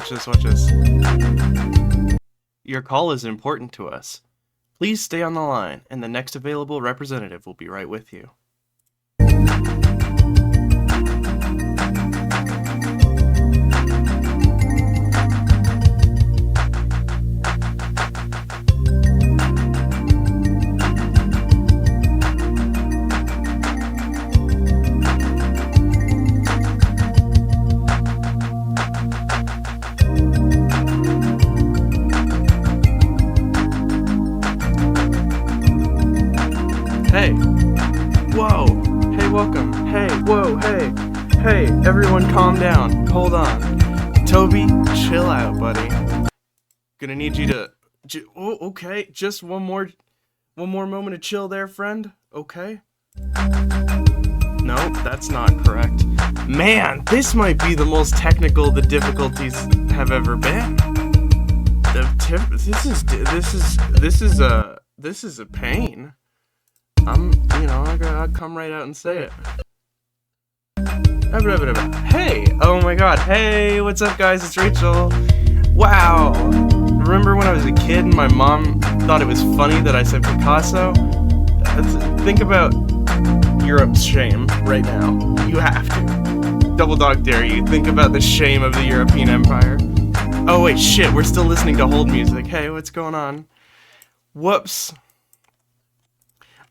Watch this, watch this. Your call is important to us. Please stay on the line, and the next available representative will be right with you. Hey. Whoa. Hey, welcome. Hey. Whoa. Hey. Hey. Everyone calm down. Hold on. Toby, chill out, buddy. Gonna need you to... Oh, okay. Just one more moment of chill there, friend. Okay? No, that's not correct. Man, this might be the most technical the difficulties have ever been. This is a pain. I gotta come right out and say it. Hey! Oh my god, hey, what's up guys, it's Rachel. Wow! Remember when I was a kid and my mom thought it was funny that I said Picasso? Think about Europe's shame right now. You have to. Double dog dare you. Think about the shame of the European Empire. Oh wait, shit, we're still listening to hold music. Hey, what's going on? Whoops.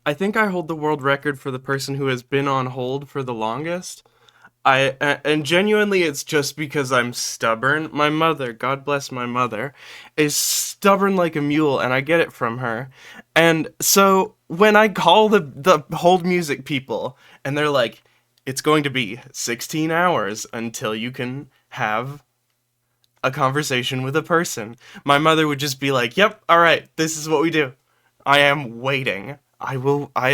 I think I hold the world record for the person who has been on hold for the longest. And genuinely it's just because I'm stubborn. My mother, God bless my mother, is stubborn like a mule, and I get it from her. And so when I call the hold music people, and they're like, it's going to be 16 hours until you can have a conversation with a person, my mother would just be like, yep, alright, this is what we do. I am waiting.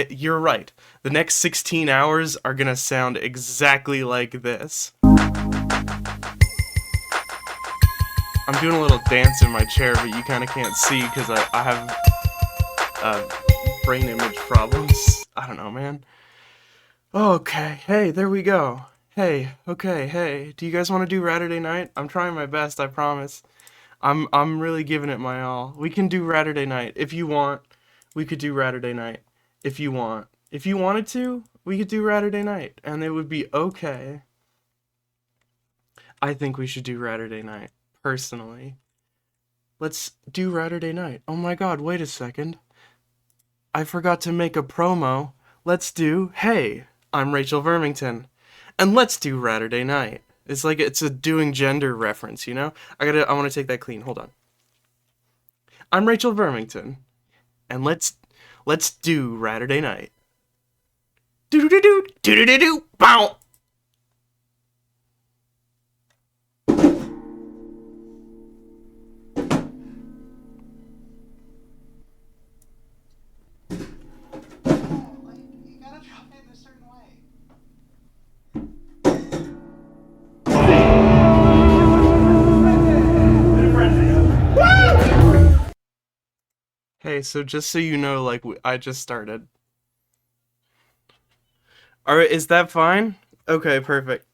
You're right. The next 16 hours are gonna sound exactly like this. I'm doing a little dance in my chair, but you kinda can't see because I have brain image problems. I don't know, man. Okay, hey, there we go. Hey, okay, hey, do you guys want to do Ratterday night? I'm trying my best, I promise. I'm really giving it my all. We can do Ratterday night if you want. We could do Ratterday night if you want. If you wanted to, we could do Ratterday night, and it would be okay. I think we should do Ratterday night, personally. Let's do Ratterday night. Oh my god, wait a second. I forgot to make a promo. Let's do, hey, I'm Rachel Vermington, and let's do Ratterday night. It's like it's a doing gender reference, you know? I want to take that clean. Hold on. I'm Rachel Vermington, and let's do Ratterday night. Do do do do do do do bow. You gotta drop it in a certain way. Hey, so just so you know, like, I just started. Alright, is that fine? Okay, perfect.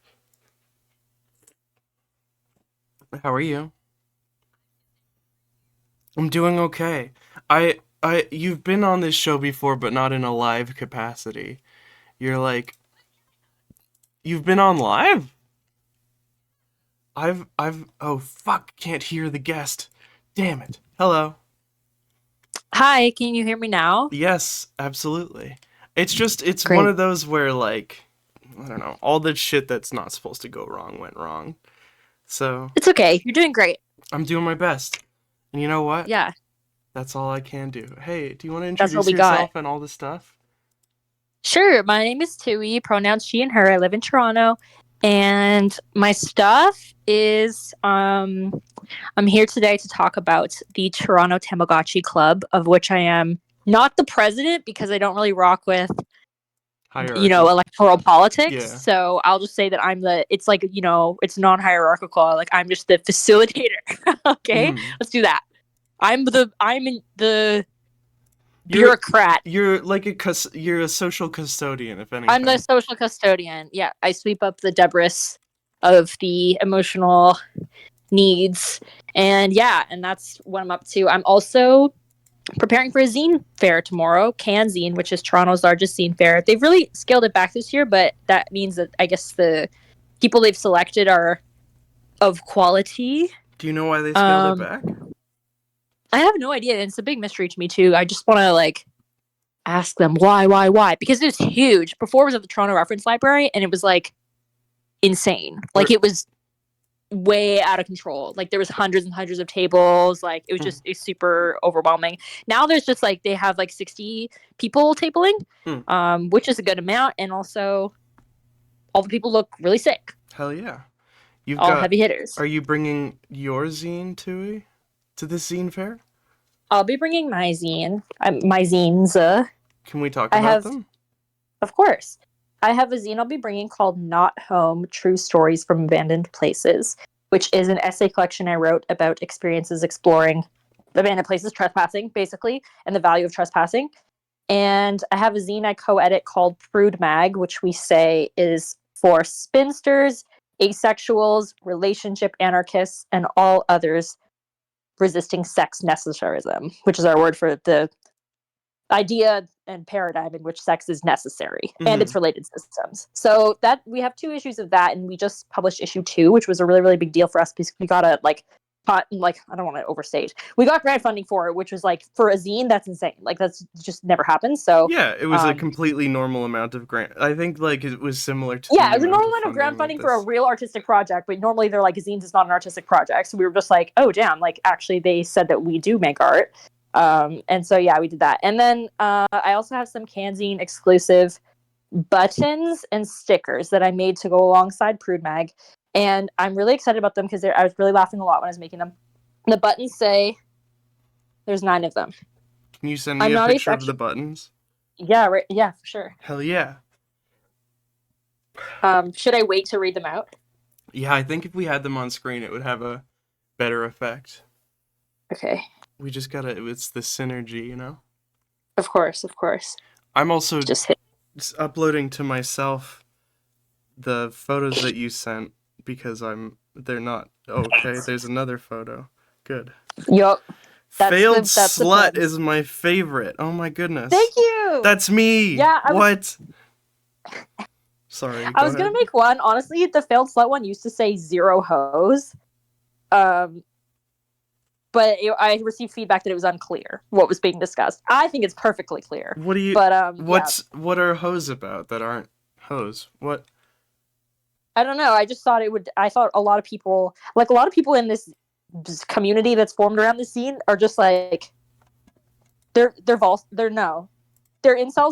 How are you? I'm doing okay. You've been on this show before, but not in a live capacity. You're like, you've been on live? Oh fuck, can't hear the guest. Damn it. Hello. Hi, can you hear me now? Yes, absolutely. It's Great. one of those where, like, I don't know, all the shit that's not supposed to go wrong went wrong. So, It's okay. You're doing great. I'm doing my best. And you know what? Yeah, That's all I can do. Hey, do you want to that's what introduce we got. yourself and all this stuff? Sure. My name is Tui, pronouns she and her. I live in Toronto. And my stuff is I'm here today to talk about the Toronto Tamagotchi Club, of which I am not the president because I don't really rock with Hierarchy. electoral politics. Yeah. So I'll just say that it's like, it's non-hierarchical. Like I'm just the facilitator. Okay, let's do that. I'm the bureaucrat. You're like you're a social custodian, if anything. I'm the social custodian. Yeah, I sweep up the debris of the emotional needs. And yeah, and that's what I'm up to. I'm also preparing for a zine fair tomorrow, CANZINE, which is Toronto's largest zine fair. They've really scaled it back this year, but that means that I guess the people they've selected are of quality. Do you know why they scaled it Um, back? I have no idea. It's a big mystery to me too. I just want to like ask them why, because it was huge. Before it was at the Toronto Reference Library, and it was like insane. Like it was way out of control. Like there was hundreds and hundreds of tables. Like it was just it's super overwhelming. Now there's just like they have like 60 people tabling, which is a good amount, and also all the people look really sick. Hell yeah. All heavy hitters. Are you bringing your zine to this zine fair? I'll be bringing my zine. My zines. Can we talk about them? Of course. I have a zine I'll be bringing called Not Home, True Stories from Abandoned Places, which is an essay collection I wrote about experiences exploring abandoned places, trespassing, basically, and the value of trespassing. And I have a zine I co-edit called Prude Mag, which we say is for spinsters, asexuals, relationship anarchists, and all others resisting sex necessarism, which is our word for the idea and paradigm in which sex is necessary and its related systems. So that we have 2 issues of that, and we just published issue 2, which was a really, really big deal for us because we got a I don't want to overstate. We got grant funding for it, which was like for a zine, that's insane. Like that's just never happened. So yeah, it was a completely normal amount of grant. I think like it was similar to it was a normal amount of grant funding for a real artistic project, but normally they're like zines is not an artistic project. So we were just like, oh damn, like actually they said that we do make art. And so yeah, we did that. And then I also have some CANZINE exclusive buttons and stickers that I made to go alongside Prude Mag. And I'm really excited about them because I was really laughing a lot when I was making them. The buttons say, there's 9 of them. Can you send me a picture of the buttons? Yeah, right. Yeah, for sure. Hell yeah. Should I wait to read them out? Yeah, I think if we had them on screen, it would have a better effect. Okay. We just it's the synergy, you know? Of course. I'm also just uploading to myself the photos that you sent because they're not, okay, there's another photo. Good. Yup. Failed Slut is my favorite. Oh my goodness. Thank you! That's me! Yeah. What? Sorry, I was going to make one. Honestly, the Failed Slut one used to say 0 hoes. But I received feedback that it was unclear what was being discussed. I think it's perfectly clear. What do you? But what are hoes about that aren't hoes? What? I don't know. I just thought it would. I thought a lot of people in this community that's formed around the scene are just like they're incels,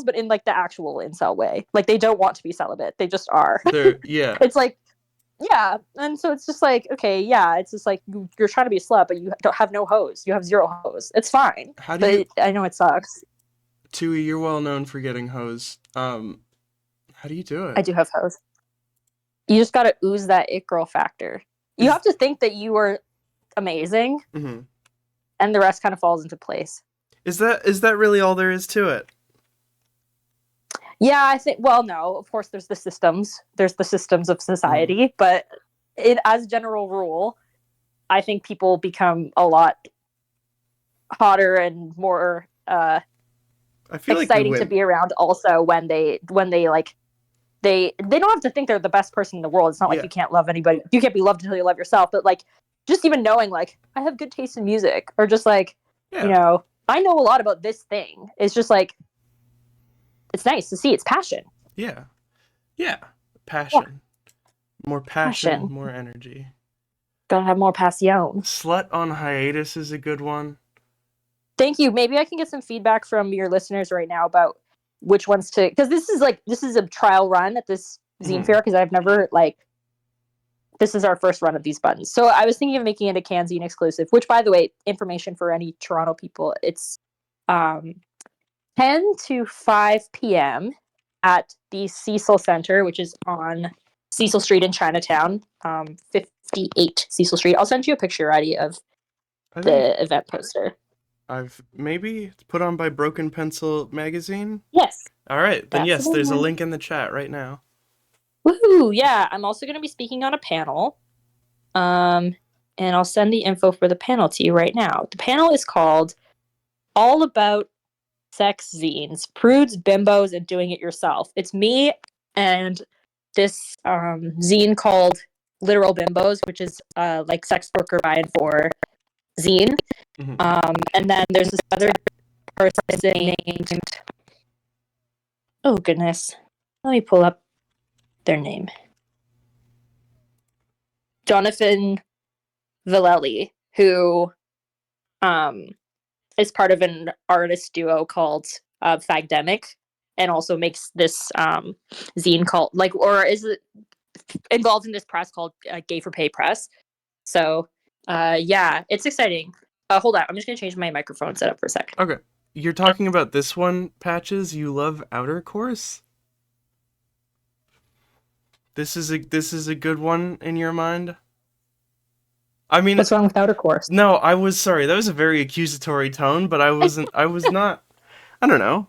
but in like the actual incel way. Like they don't want to be celibate. They just are. Yeah. It's like. Yeah, and so it's just like, okay, yeah, it's just like you're trying to be a slut, but you don't have no hoes. You have 0 hoes. It's fine. I know it sucks. Tui, you're well known for getting hoes. How do you do it? I do have hoes. You just gotta ooze that it girl factor. You have to think that you are amazing, and the rest kind of falls into place. Is that really all there is to it? Yeah, I think. Well, no, of course, there's the systems. There's the systems of society, but as a general rule, I think people become a lot hotter and more exciting to be around. Also, when they like they don't have to think they're the best person in the world. It's not like you can't love anybody. You can't be loved until you love yourself. But like, just even knowing like I have good taste in music, or just like you know, I know a lot about this thing. It's just like. It's nice to see. It's passion. Yeah. Passion. Yeah. More passion, more energy. Gotta have more passion. Slut on Hiatus is a good one. Thank you. Maybe I can get some feedback from your listeners right now about which ones to... Because this is a trial run at this zine fair, because I've never, this is our first run of these buttons. So I was thinking of making it a CanZine exclusive, which, by the way, information for any Toronto people, it's... 10 to 5 p.m. at the Cecil Center, which is on Cecil Street in Chinatown, 58 Cecil Street. I'll send you a picture, Eddie, of the event poster. I've maybe put on by Broken Pencil magazine? Yes. All right. Then yes, there's a link in the chat right now. Woohoo! Yeah, I'm also going to be speaking on a panel. and I'll send the info for the panel to you right now. The panel is called All About Sex Zines, Prudes, Bimbos, and Doing It Yourself. It's me and this zine called Literal Bimbos, which is like sex worker by and for zine. And then there's this other person named, oh goodness, let me pull up their name. Jonathan Vallely, who is part of an artist duo called Fagdemic, and also makes this zine called, like, or is it involved in this press called Gay for Pay Press. So yeah, it's exciting. Hold on, I'm just gonna change my microphone setup for a sec. Okay. You're talking about this one, Patches? You love Outer Course? This is a good one in your mind? I mean, What's wrong with Outer Course? no, I was sorry. That was a very accusatory tone, but I was not. I don't know.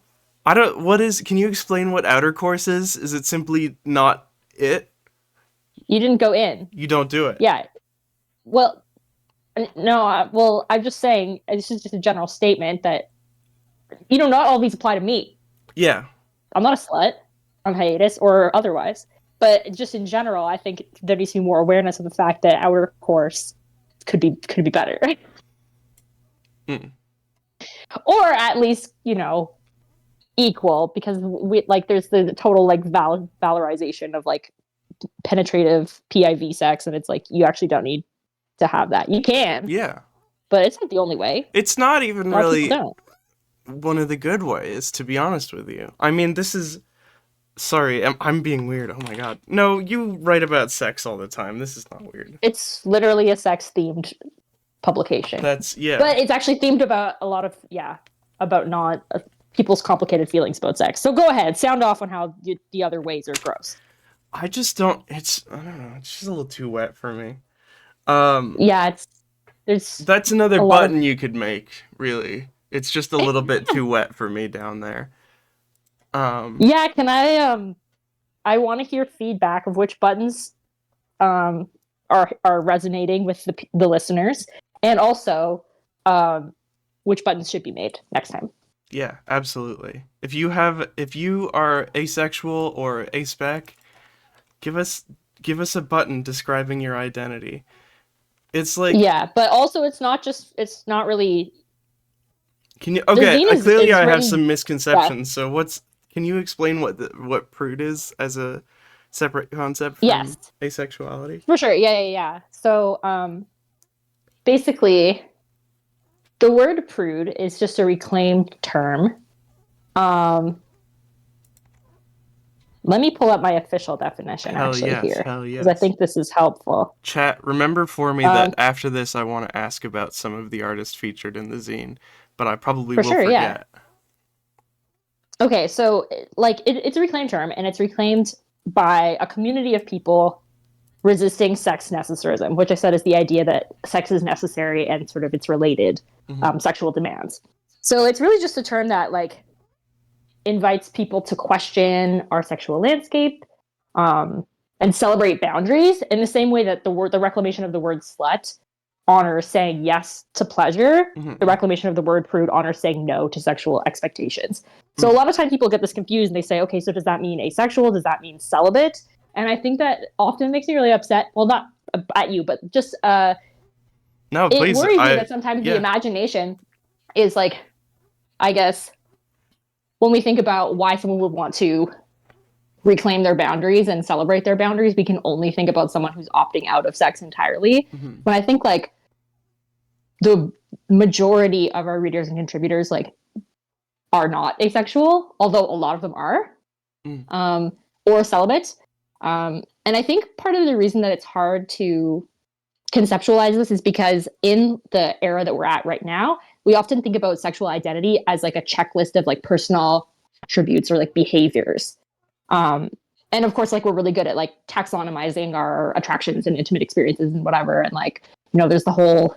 Can you explain what Outer Course is? Is it simply not it? You didn't go in. You don't do it. Yeah. Well, no, well, I'm just saying, this is just a general statement that, not all these apply to me. Yeah. I'm not a slut on hiatus or otherwise, but just in general, I think there needs to be more awareness of the fact that Outer Course could be better. Or at least, equal, because there's the total valorization of penetrative PIV sex, and it's you actually don't need to have that. You can. Yeah. But it's not the only way. It's not even A lot of really people don't. one of the good ways, to be honest with you. I mean, this is... Sorry, I'm being weird. Oh my god. No, you write about sex all the time. This is not weird. It's literally a sex-themed publication. Yeah. But it's actually themed about a lot of, about not people's complicated feelings about sex. So go ahead, sound off on how the other ways are gross. I just don't... I don't know. It's just a little too wet for me. Yeah, That's another button you could make, really. It's just a little bit too wet for me down there. Yeah, can I want to hear feedback of which buttons are resonating with the listeners, and also which buttons should be made next time. Yeah, absolutely. If you are asexual or aspec, give us a button describing your identity. It's like... Yeah, but also it's not really... Can you... Okay, clearly I have some misconceptions. Yeah. So can you explain what prude is as a separate concept from asexuality? For sure, yeah. So, basically, the word prude is just a reclaimed term. Let me pull up my official definition here. Hell yes. Because I think this is helpful. Chat, remember for me that after this I want to ask about some of the artists featured in the zine, but I probably will forget. Yeah. Okay, so it's a reclaimed term, and it's reclaimed by a community of people resisting sex necessarism, which I said is the idea that sex is necessary and sort of its related sexual demands. So it's really just a term that invites people to question our sexual landscape and celebrate boundaries in the same way that the reclamation of the word slut honors saying yes to pleasure. The reclamation of the word prude honors saying no to sexual expectations. So a lot of times people get this confused and they say, okay, so does that mean asexual? Does that mean celibate? And I think that often makes me really upset. Well, not at you, but just no, please. It worries me that sometimes the imagination is I guess, when we think about why someone would want to reclaim their boundaries and celebrate their boundaries, we can only think about someone who's opting out of sex entirely. When I think the majority of our readers and contributors are not asexual, although a lot of them are, or celibate. And I think part of the reason that it's hard to conceptualize this is because in the era that we're at right now, we often think about sexual identity as a checklist of personal attributes or behaviors. And of course, we're really good at taxonomizing our attractions and intimate experiences and whatever. And there's the whole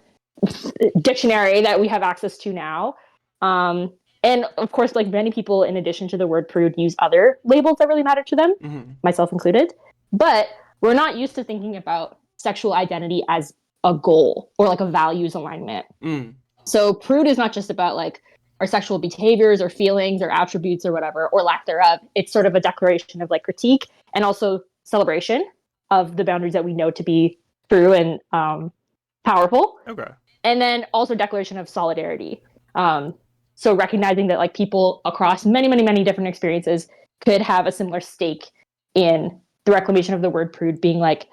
dictionary that we have access to now. And of course, many people, in addition to the word prude, use other labels that really matter to them, myself included. But we're not used to thinking about sexual identity as a goal or like a values alignment. Mm. So prude is not just about like our sexual behaviors or feelings or attributes or whatever, or lack thereof. It's sort of a declaration of like critique and also celebration of the boundaries that we know to be true and powerful. Okay. And then also declaration of solidarity. So recognizing that like people across many, many, many different experiences could have a similar stake in the reclamation of the word prude being like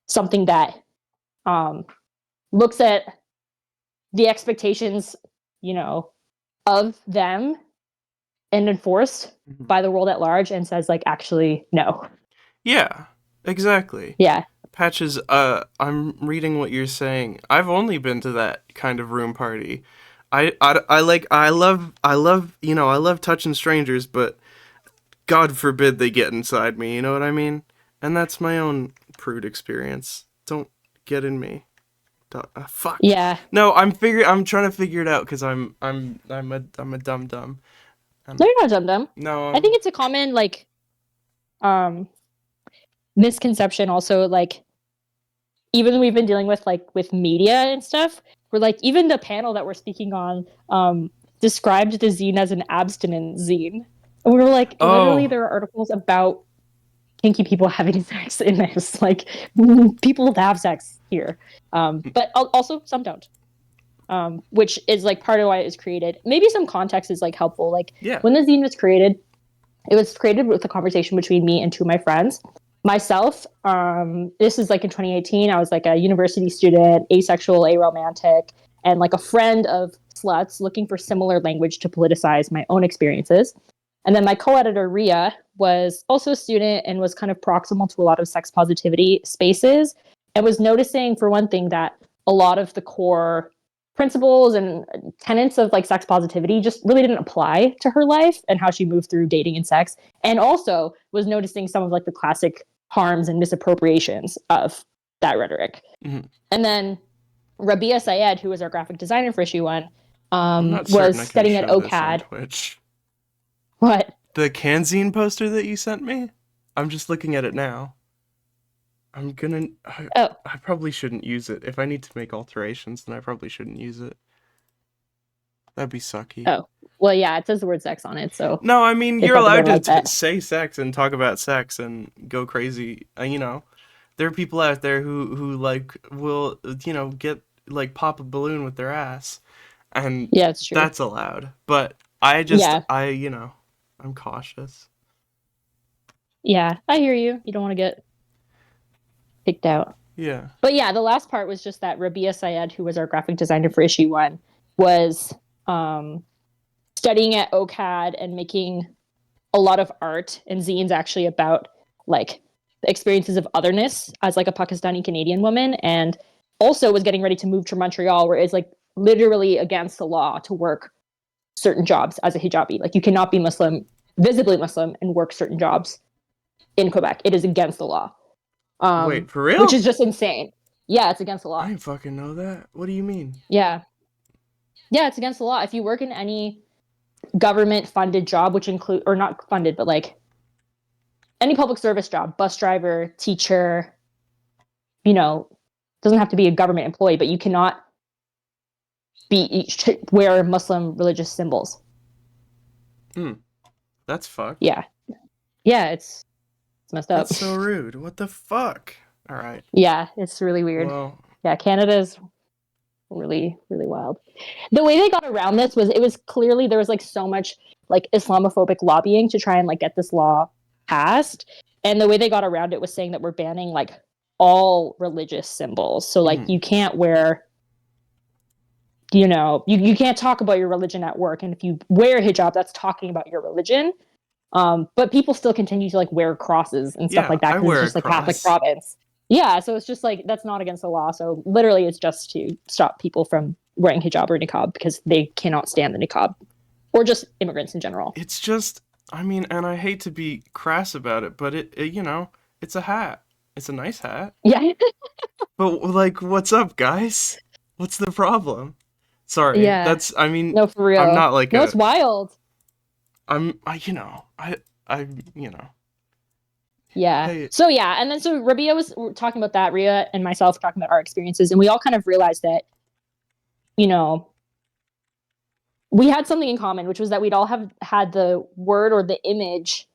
something that looks at the expectations, you know, of them and enforced Mhm. by the world at large and says like actually no. Yeah, exactly. Yeah. Patches, I'm reading what you're saying. I've only been to that kind of room party. I love, I love touching strangers, but God forbid they get inside me, you know what I mean? And that's my own prude experience. Don't get in me. Fuck. Yeah. No, I'm trying to figure it out because I'm a dum dum. No, you're not dumb. No, I think it's a common like um misconception also like even we've been dealing with like with media and stuff where like even the panel that we're speaking on described the zine as an abstinent zine and we were like literally oh, there are articles about kinky people having sex in this like people have sex here but also some don't which is like part of why it was created. Maybe some context is like helpful. Like yeah. when the zine was created, it was created with a conversation between me and two of my friends. Myself, this is like in 2018. I was like a university student, asexual, aromantic, and like a friend of sluts looking for similar language to politicize my own experiences. And then my co-editor Ria was also a student and was kind of proximal to a lot of sex positivity spaces and was noticing for one thing that a lot of the core principles and tenets of like sex positivity just really didn't apply to her life and how she moved through dating and sex, and also was noticing some of like the classic harms and misappropriations of that rhetoric. Mhm. And then Rabia Syed, who was our graphic designer for issue one, I'm not was certain I can studying at show this on OCAD. Twitch. What? The CANZINE poster that you sent me? I'm just looking at it now. Oh, I probably shouldn't use it. If I need to make alterations, then I probably shouldn't use it. That'd be sucky. oh. Well, yeah, it says the word sex on it, so No, I mean, they you're probably allowed don't to like that. say sex and talk about sex and go crazy. There are people out there who like will, get like pop a balloon with their ass, and Yeah, it's true. that's allowed. But I just Yeah, I'm cautious. yeah, I hear you. You don't want to get kicked out. Yeah. But yeah, the last part was just that Rabia Syed, who was our graphic designer for issue one, was studying at OCAD and making a lot of art and zines actually about like the experiences of otherness as like a Pakistani Canadian woman, and also was getting ready to move to Montreal, where it's like literally against the law to work certain jobs as a hijabi. Like you cannot be Muslim, visibly Muslim, and work certain jobs in Quebec. It is against the law, Wait, for which real? is just insane. Yeah, it's against the I law. didn't fucking know that. What do you mean? Yeah, yeah, it's against the law. If you work in any government funded job, which include or not funded, but like any public service job, bus driver, teacher, you know, doesn't have to be a government employee, but you cannot wear Muslim religious symbols. Hmm. That's fucked. Yeah, yeah, it's messed up. That's so rude. What the fuck? All right. Yeah, it's really weird. Well, Yeah, Canada's really really wild. The way they got around this was it was clearly there was like so much like Islamophobic lobbying to try and like get this law passed, and the way they got around it was saying that we're banning like all religious symbols. So like mhm. you can't wear, you can't talk about your religion at work, and if you wear a hijab that's talking about your religion. But people still continue to like wear crosses and stuff Yeah, like that I because it's wear a just like Catholic cross. province. Yeah, so it's just like that's not against the law. So literally, it's just to stop people from wearing hijab or niqab because they cannot stand the niqab, or just immigrants in general. It's just, I mean, and I hate to be crass about it, but it's a hat. It's a nice hat. Yeah, But like, what's up, guys? What's the problem? Sorry. yeah. That's, I mean, No, for I'm real. not like No, it's a wild. I'm I you know, I you know. Yeah. Hey, So yeah, and then so Rabia was talking about that, Ria and myself talking about our experiences, and we all kind of realized that, you know, we had something in common, which was that we'd all have had the word or the image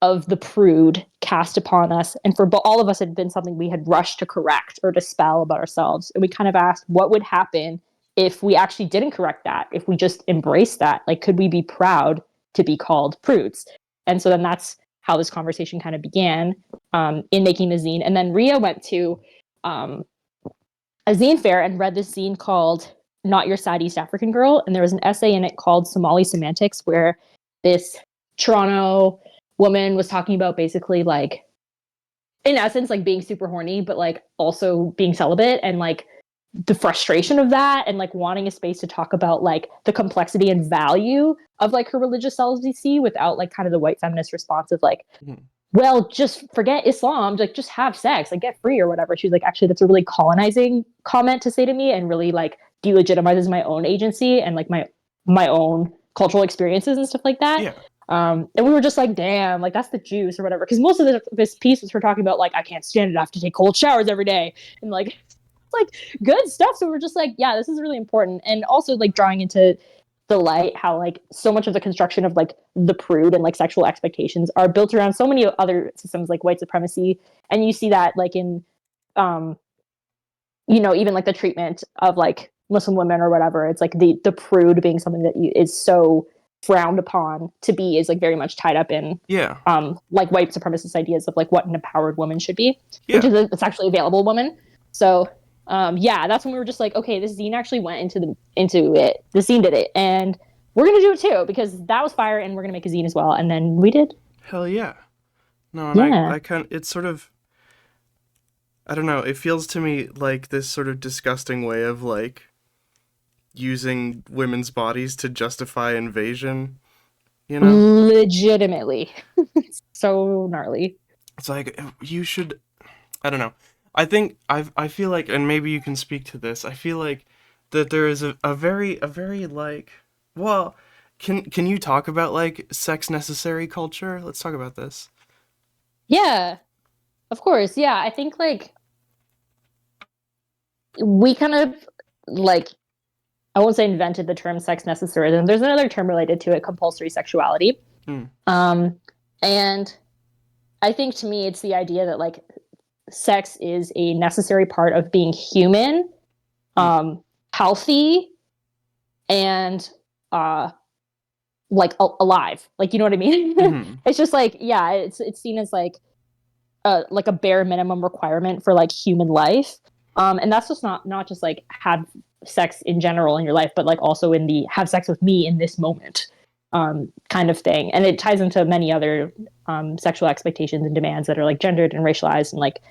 of the prude cast upon us, and for all of us had been something we had rushed to correct or dispel about ourselves. And we kind of asked what would happen if we actually didn't correct that, if we just embraced that. Like, could we be proud to be called prudes? And so then that's how this conversation kind of began, in making the zine. And then Ria went to um, a zine fair and read this zine called Not Your Sad East African Girl. And there was an essay in it called Somali Semantics, where this Toronto woman was talking about basically, like, in essence, like being super horny, but like also being celibate, and like the frustration of that, and like wanting a space to talk about like the complexity and value of like her religious celibacy without like kind of the white feminist response of like, mhm. well, just forget Islam, like just have sex, like get free or whatever. She was like, actually, that's a really colonizing comment to say to me, and really like delegitimizes my own agency and like my own cultural experiences and stuff like that. Yeah. And we were just like, damn, like that's the juice or whatever. Because most of this piece was her talking about like, I can't stand it, I have to take cold showers every day, and like it's like good stuff. So we're just like, yeah, this is really important, and also like drawing into the light how like so much of the construction of like the prude and like sexual expectations are built around so many other systems like white supremacy. And you see that like in um even like the treatment of like Muslim women or whatever. It's like the prude being something that is so frowned upon to be, is like very much tied up in Yeah. like white supremacist ideas of like what an empowered woman should be, which Yeah. is a sexually available woman. So yeah, that's when we were just like, okay, this zine actually went into it. The zine did it, and we're gonna do it too because that was fire, and we're gonna make a zine as well. And then we did. Hell yeah. No, and Yeah. I kind it's sort of, I don't know, it feels to me like this sort of disgusting way of like using women's bodies to justify invasion, you know? Legitimately. So gnarly. It's like you should, I don't know. I feel like, and maybe you can speak to this. I feel like that there is a very like, well, can you talk about like sex necessary culture? Let's talk about this. Yeah, of course. Yeah, I think like we kind of like, I won't say invented the term sex necessarism. There's another term related to it, compulsory sexuality. Hmm. Um, and I think to me, it's the idea that like sex is a necessary part of being human, Hmm. healthy, and like alive. Like, you know what I mean? Hmm. It's just like, yeah, it's seen as like a bare minimum requirement for like human life. And that's just not just like have sex in general in your life, but like also in the have sex with me in this moment kind of thing. And it ties into many other sexual expectations and demands that are like gendered and racialized and like,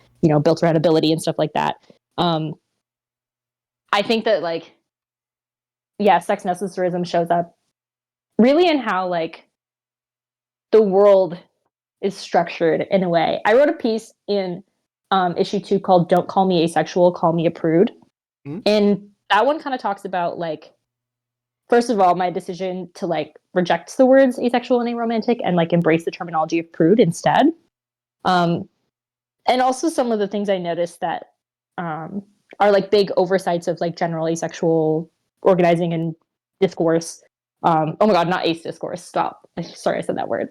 built around ability and stuff like that. Um, I think that like, yeah, sex necessarism shows up really in how like the world is structured in a way. I wrote a piece in issue 2 called "Don't Call Me Asexual, Call Me a Prude," Hmm. and that one kind of talks about like, first of all, my decision to like reject the words asexual and aromantic and like embrace the terminology of prude instead. Um, and also some of the things I noticed that um, are like big oversights of like general asexual organizing and discourse. Oh my god, not ace discourse. Stop. Sorry, I said that word.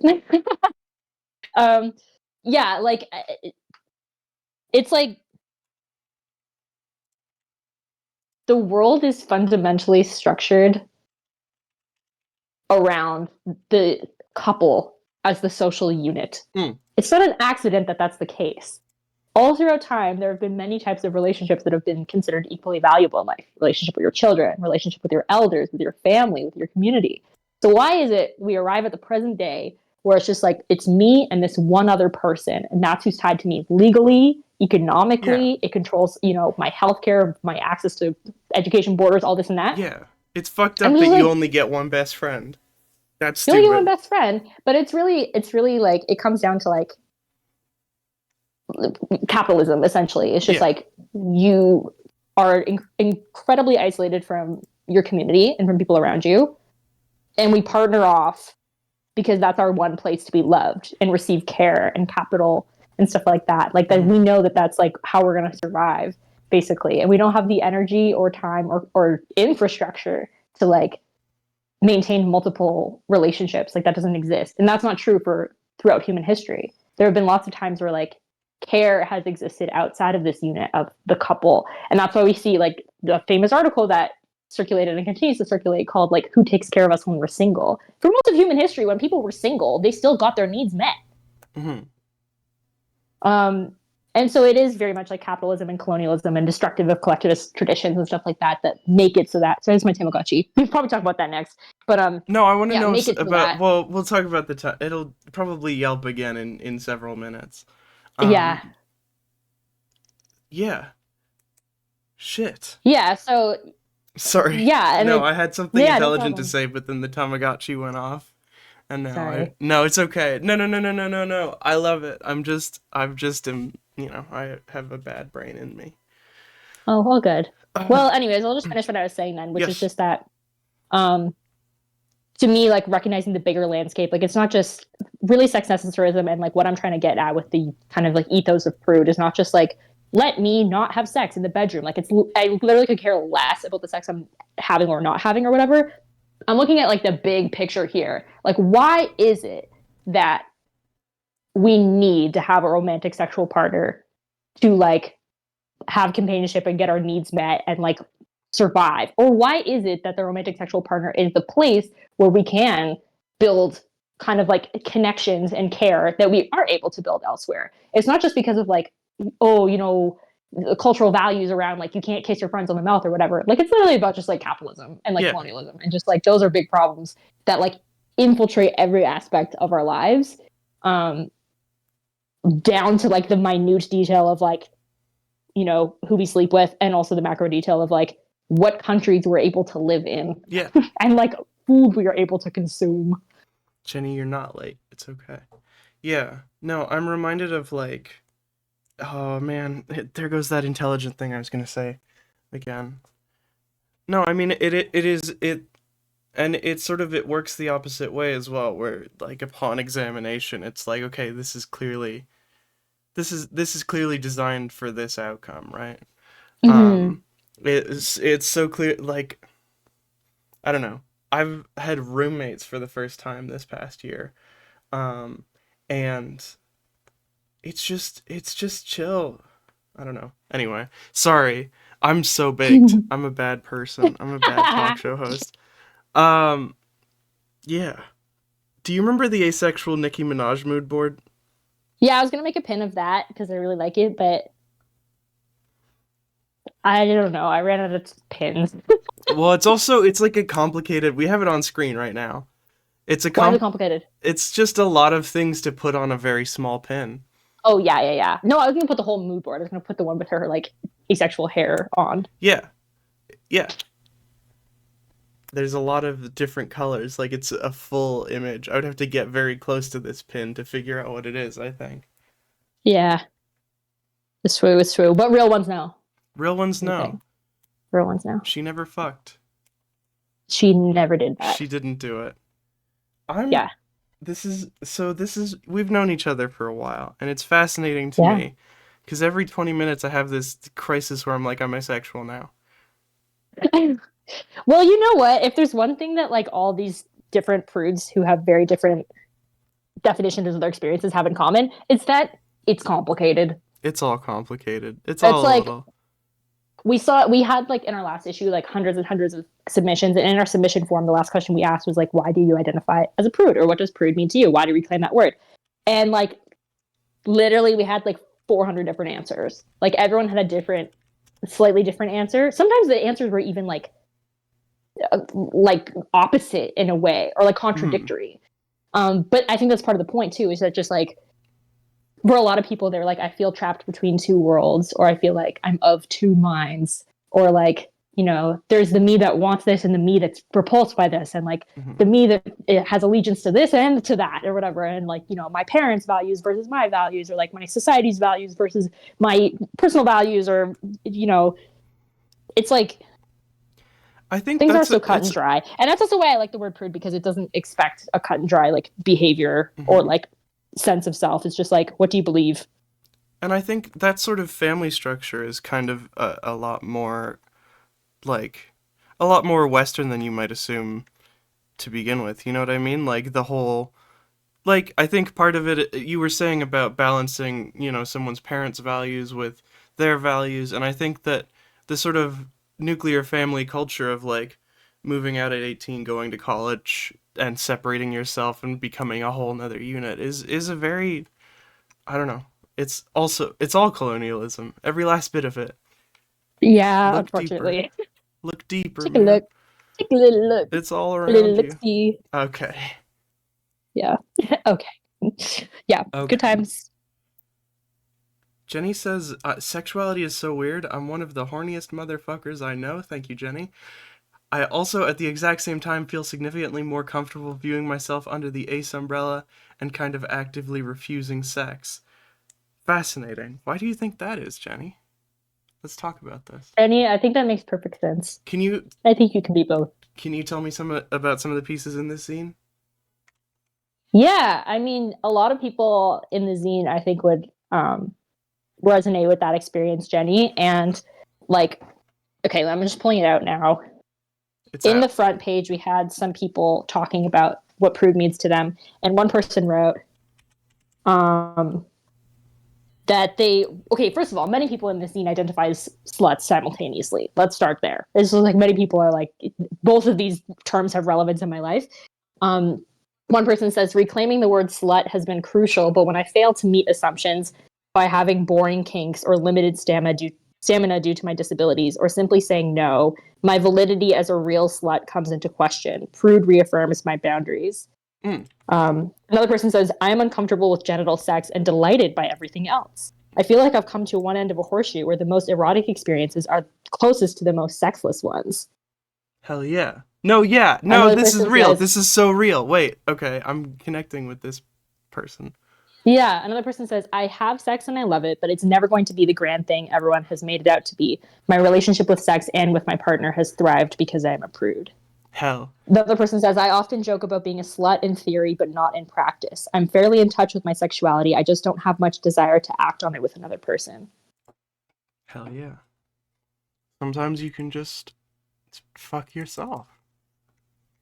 um, yeah, like it's like the world is fundamentally structured around the couple as the social unit. Hmm. It's not an accident that that's the case. All throughout time, there have been many types of relationships that have been considered equally valuable in life. Relationship with your children, relationship with your elders, with your family, with your community. So why is it we arrive at the present day where it's just like, it's me and this one other person, and that's who's tied to me legally, Yeah. economically, it controls, my healthcare, my access to education, borders, all this and that. Yeah. It's fucked And up it's that just you like, only get one best friend. That's you only get one stupid. best friend, but it's really like, it comes down to like capitalism essentially. It's just Yeah. like you are incredibly isolated from your community and from people around you, and we partner off because that's our one place to be loved and receive care and capital and stuff like that. Like that we know that that's like how we're going to survive basically. And we don't have the energy or time or infrastructure to like maintain multiple relationships. Like that doesn't exist. And that's not true for throughout human history. There have been lots of times where like care has existed outside of this unit of the couple. And that's why we see like the famous article that circulated and continues to circulate called like who takes care of us when we're single. For most of human history, when people were single, they still got their needs met. And so it is very much like capitalism and colonialism and destructive of collectivist traditions and stuff like that that make it so that. So that's my Tamagotchi. We'll probably talk about that next. But no, I want to know about. That. Well, we'll talk about the time. It'll probably yelp again in several minutes. Yeah. Yeah. Shit. Yeah. So. Sorry. Yeah. And I had something intelligent to say, but then the Tamagotchi went off. And now no, it's okay. No. I love it. I have a bad brain in me. Oh, well, good. Well, anyways, I'll just finish what I was saying then, which is just that, to me, like recognizing the bigger landscape, like it's not just really sex necessarism and like what I'm trying to get at with the kind of like ethos of Prude is not just like, let me not have sex in the bedroom. Like I literally could care less about the sex I'm having or not having or whatever. I'm looking at like the big picture here. Like, why is it that we need to have a romantic sexual partner to like have companionship and get our needs met and like survive? Or why is it that the romantic sexual partner is the place where we can build kind of like connections and care that we are able to build elsewhere? It's not just because of like, oh, the cultural values around like you can't kiss your friends on the mouth or whatever. Like it's literally about just like capitalism and like colonialism and just like those are big problems that like infiltrate every aspect of our lives, down to like the minute detail of like who we sleep with, and also the macro detail of like what countries we're able to live in, and like food we are able to consume. Jenny, you're not late. It's okay. Yeah. No, I'm reminded of like, oh man, there goes that intelligent thing I was gonna say again. No, I mean it works the opposite way as well, where like upon examination it's like, okay, this is clearly designed for this outcome, right? It's so clear, like I don't know. I've had roommates for the first time this past year. And it's just chill. I don't know. Anyway, sorry. I'm so baked. I'm a bad person. I'm a bad talk show host. Yeah. Do you remember the asexual Nicki Minaj mood board? Yeah, I was gonna make a pin of that because I really like it, but I don't know. I ran out of pins. Well, it's like a complicated. We have it on screen right now. Why is it complicated? It's just a lot of things to put on a very small pin. Oh, yeah. No, I was gonna put the whole mood board. I was gonna put the one with her like asexual hair on. Yeah. There's a lot of different colors. Like it's a full image. I would have to get very close to this pin to figure out what it is, I think. Yeah. It's true. But real ones know. Real ones know. Real ones know. She never fucked. She never did that. She didn't do it. We've known each other for a while, and it's fascinating to me, because every 20 minutes I have this crisis where I'm like, I'm asexual now. Well, you know what? If there's one thing that like all these different prudes who have very different definitions of their experiences have in common, it's that it's complicated. It's all complicated. It's all like, a little. We had like in our last issue like hundreds and hundreds of submissions, and in our submission form the last question we asked was like, why do you identify as a prude, or what does prude mean to you? Why do we claim that word? And like literally we had like 400 different answers. Like everyone had a slightly different answer. Sometimes the answers were even like opposite in a way, or like contradictory. But I think that's part of the point too, is that just like for a lot of people, they're like, I feel trapped between two worlds, or I feel like I'm of two minds, or like, there's the me that wants this and the me that's repulsed by this, and like the me that it has allegiance to this and to that or whatever, and like, my parents' values versus my values, or like my society's values versus my personal values, or it's like I think things are so cut and dry. And that's also why I like the word prude, because it doesn't expect a cut and dry like behavior or like sense of self. It's just like, what do you believe? And I think that sort of family structure is kind of a lot more like a lot more Western than you might assume to begin with. You know what I mean? Like the whole like I think part of it you were saying about balancing, someone's parents' values with their values, and I think that the sort of nuclear family culture of like moving out at 18, going to college and separating yourself and becoming a whole nother unit is a very I don't know. It's all colonialism. Every last bit of it. Yeah, Look deeper. unfortunately. Look deeper, Take a man. look. Take a little look. It's all A little around look you. see. Okay. Yeah. Okay. Yeah. Good Okay. times. Jenny says, sexuality is so weird. I'm one of the horniest motherfuckers I know. Thank you, Jenny. I also, at the exact same time, feel significantly more comfortable viewing myself under the ace umbrella and kind of actively refusing sex. Fascinating. Why do you think that is, Jenny? Let's talk about this. Jenny, I think that makes perfect sense. Can you I think you can be both. can you tell me about some of the pieces in this scene? Yeah, I mean, a lot of people in the zine, I think, would resonate with that experience, Jenny. And like, okay, I'm just pulling it out now. It's In the out. front page, we had some people talking about what prude means to them, and one person wrote um, that they okay. First of all, many people in the scene identify as sluts simultaneously. Let's start there. It's just like many people are like, both of these terms have relevance in my life. Um, One person says, reclaiming the word slut has been crucial, but when I fail to meet assumptions by having boring kinks or limited stamina due to my disabilities, or simply saying no, my validity as a real slut comes into question. Prude reaffirms my boundaries. Mm. Another person says, I am uncomfortable with genital sex and delighted by everything else. I feel like I've come to one end of a horseshoe where the most erotic experiences are closest to the most sexless ones. Hell yeah. No, yeah. No, Another this is person real. says, This is so real. Wait, okay. I'm connecting with this person. yeah, another person says, I have sex and I love it, but it's never going to be the grand thing everyone has made it out to be. My relationship with sex and with my partner has thrived because I am a prude. Hell. The other person says, I often joke about being a slut in theory, but not in practice. I'm fairly in touch with my sexuality. I just don't have much desire to act on it with another person. Hell yeah. Sometimes you can just fuck yourself.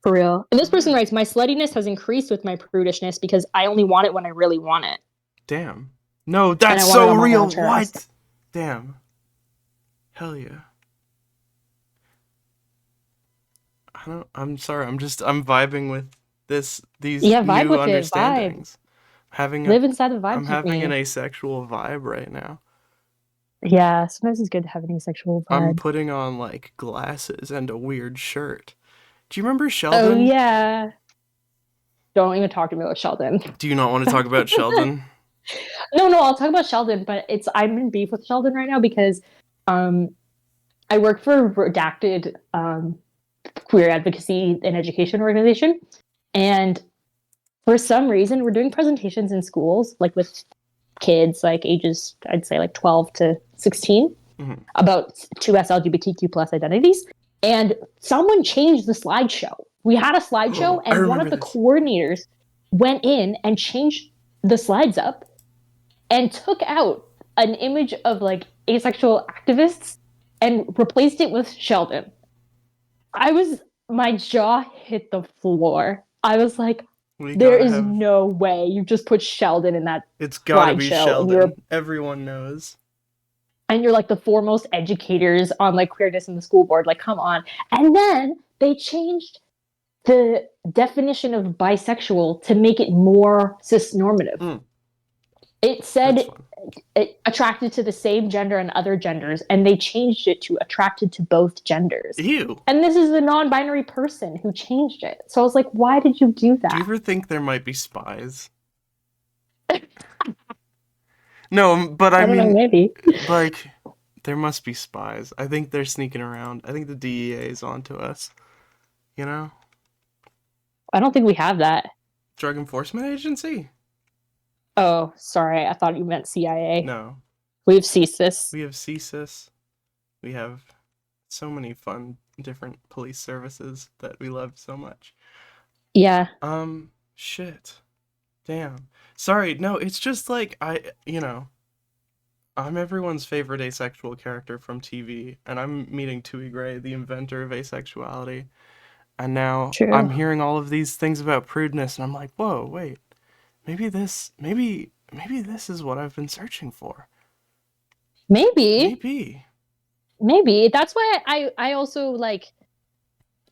For real. And this For person real. writes, my sluttiness has increased with my prudishness because I only want it when I really want it. Damn. No, And that's I want it so on my real. own terms. What? Damn. Hell yeah. I'm sorry. I'm vibing with these Yeah, vibe new with it. Vibe. understandings. Having a Live inside the vibe I'm having an company. asexual vibe right now. Yeah, sometimes it's good to have an asexual I'm vibe. putting on like glasses and a weird shirt. Do you remember Oh, Sheldon? yeah. Don't even talk to me about Sheldon. Do you not want to talk about Sheldon? No, I'll talk about Sheldon, but I'm in beef with Sheldon right now because um I work for a redacted queer advocacy and education organization. And for some reason, we're doing presentations in schools, like with kids, like ages, I'd say like 12 to 16, Mhm. about 2S LGBTQ plus identities. And someone changed the slideshow. We had a slideshow, I and one remember of the this. coordinators went in and changed the slides up and took out an image of like asexual activists and replaced it with Sheldon. My jaw hit the floor. I was like, We there gotta is have. no way you just put Sheldon in that It's gotta be slideshow Sheldon. Everyone knows. and you're like the foremost educators on like queerness in the school board. Like, come on. And then they changed the definition of bisexual to make it more cisnormative. Mm, It that's said fun. attracted to the same gender and other genders, and they changed it to attracted to both genders. Ew. And this is the non-binary person who changed it. So I was like, why did you do Do you that? ever think there might be spies? No, but I I don't know, mean, maybe. like, there must be spies. I think they're sneaking around. I think the DEA is onto us. You know? I don't think we have that. Drug Enforcement Agency? Oh, sorry. I thought you meant CIA. No. We've ceased this. We have CSIS. We have so many fun different police services that we love so much. Yeah. Shit. Damn. Sorry, no, it's just like I'm everyone's favorite asexual character from TV, and I'm meeting Tui Gray, the inventor of asexuality. And now True. I'm hearing all of these things about prudeness, and I'm like, whoa, wait, maybe this is what I've been searching for. Maybe, Maybe. maybe that's why I also like.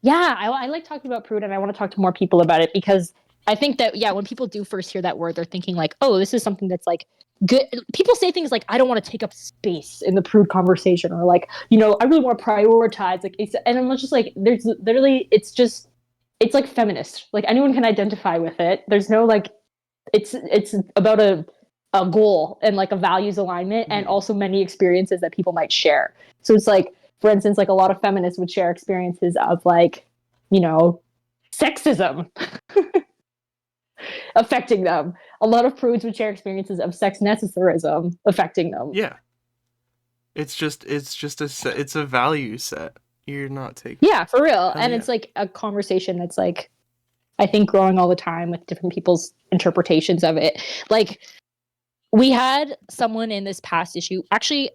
Yeah, I like talking about prude, and I want to talk to more people about it because I think that yeah, when people do first hear that word, they're thinking like, oh, this is something that's like good. People say things like, I don't want to take up space in the prude conversation, or like, I really want to prioritize like, and I'm just like, there's literally, it's like feminist. Like anyone can identify with it. There's no like, it's about a goal and like a values alignment, and Mhm. also many experiences that people might share. So it's like, for instance, like a lot of feminists would share experiences of like, you know, sexism affecting them. A lot of prudes would share experiences of sex necessarism affecting them. Yeah. It's a value set. You're not taking. Yeah, for real. Hell And yeah. it's like a conversation that's like, I think growing all the time with different people's interpretations of it. Like we had someone in this past issue, actually,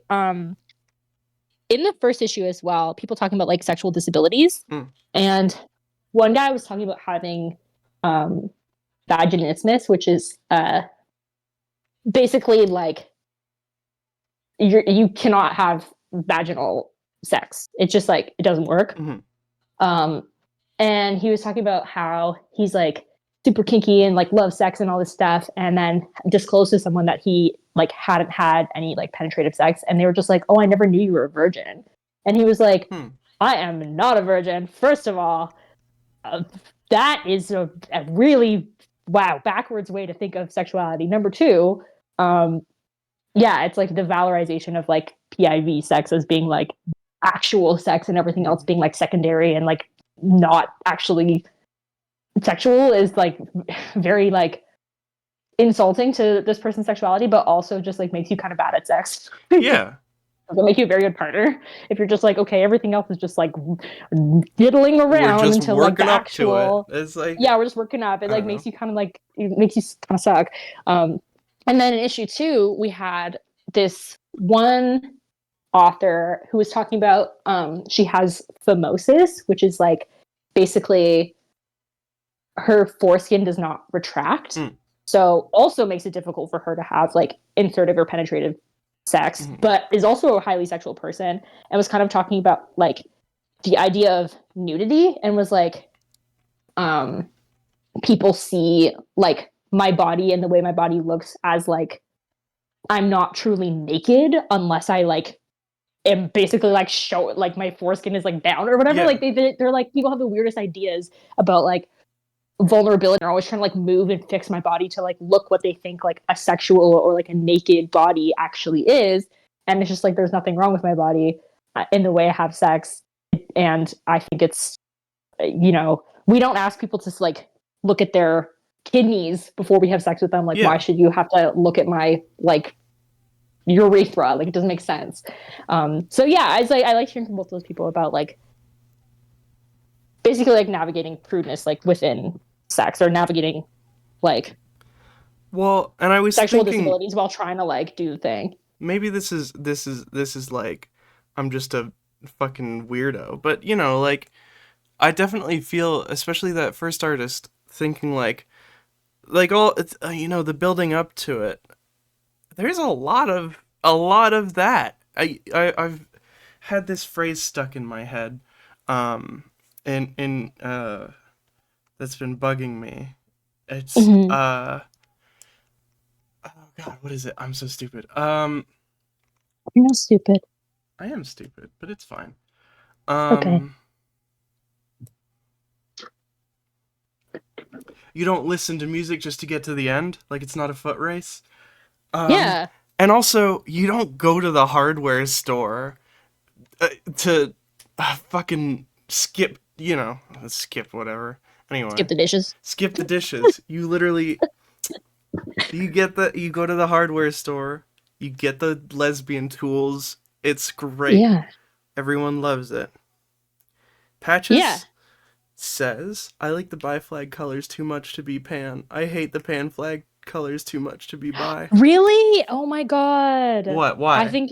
in the first issue as well, people talking about like sexual disabilities. Mm. And one guy was talking about having um, vaginismus, which is basically like you cannot have vaginal sex. It's just like it doesn't work. Mm-hmm. Um, and he was talking about how he's like super kinky and like loves sex and all this stuff, and then disclosed to someone that he like hadn't had any like penetrative sex, and they were just like, "Oh, I never knew you were a virgin," and he was like, Hmm. "I am not a virgin. First of all, that is a really wow backwards way to think of sexuality. Number two, um, yeah, it's like the valorization of like PIV sex as being like actual sex and everything else Mm-hmm. being like secondary and like not actually sexual is like very like insulting to this person's sexuality, but also just like makes you kind of bad at sex. Yeah. It'll make you a very good partner if you're just like, okay, everything else is just like diddling We're around just until like the working up to it. actual, It's like, yeah, we're just working up. It I like don't makes know. you kind of like, it makes you kind of suck. And then in issue 2, we had this one author who was talking about she has phimosis, which is like basically her foreskin does not retract. Mm. So also makes it difficult for her to have like insertive or penetrative sex, Mm-hmm. but is also a highly sexual person, and was kind of talking about like the idea of nudity, and was like um people see like my body and the way my body looks as like I'm not truly naked unless I like am basically like show like my foreskin is like down or whatever. Yeah. Like they're like people have the weirdest ideas about like vulnerability. They're always trying to like move and fix my body to like look what they think like a sexual or like a naked body actually is. And it's just like there's nothing wrong with my body in the way I have sex. And I think it's we don't ask people to like look at their kidneys before we have sex with them. Like why Yeah. should you have to look at my like urethra? Like it doesn't make sense. So yeah, I like hearing from both those people about like basically like navigating prudeness like within sex, or navigating like Well, and I was sexual thinking disabilities while trying to like do the thing. maybe this is like I'm just a fucking weirdo, but like I definitely feel, especially that first artist, thinking like all it's the building up to it. There's a lot of that. I've had this phrase stuck in my head, and that's been bugging me. It's Mm-hmm. oh god, what is it? I'm so stupid. You're not stupid. I am stupid, but it's fine. Okay. Um, you don't listen to music just to get to the end, like it's not a foot race. Um, Yeah. and also you don't go to the hardware store to fucking skip whatever. Skip Anyway, the dishes. skip the dishes. You literally you go to the hardware store, you get the lesbian tools. It's great. Yeah. Everyone loves it. Yeah. Patches says, I like the bi flag colors too much to be pan. I hate the pan flag colors too much to be bi. Really? Oh my god. What? I Why? think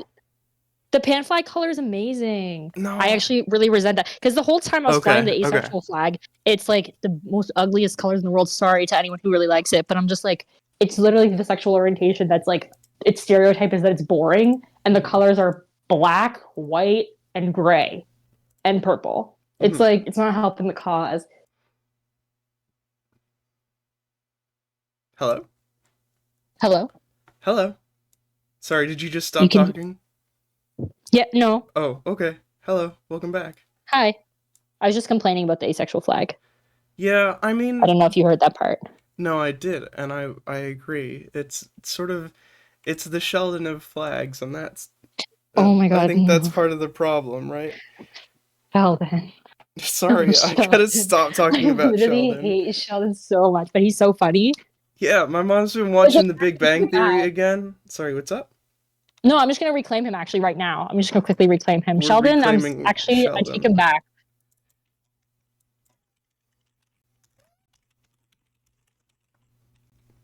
the pan flag color is amazing. I No. actually really resent that because the whole time I was flying Okay. the Okay. asexual flag, it's like the most ugliest colors in the world. Sorry to anyone who really likes it, but I'm just like, it's literally the sexual orientation that's like, its stereotype is that it's boring, and the colors are black, white, and gray, and purple. It's Mhm. like, it's not helping the cause. Hello. Hello? Hello. Sorry. Did you just You stop can, talking? yeah, no. Oh. Okay. Hello. Welcome back. Hi. I was just complaining about the asexual flag. Yeah. I I mean, don't know if you heard that part. no, I did, and I agree. It's sort of it's the Sheldon of flags, and Oh my I god, think that's no. part of the problem, right? Sheldon. Oh, Sorry, I gotta Sheldon. stop I talking about literally Sheldon. hate Sheldon so much, but he's so funny. Yeah, my mom's been It's watching just The Big too Bang Theory bad. again. Sorry, what's up? No, I'm just gonna reclaim him actually right now. I'm just gonna quickly reclaim him. We're Sheldon, reclaiming I take Sheldon. him back.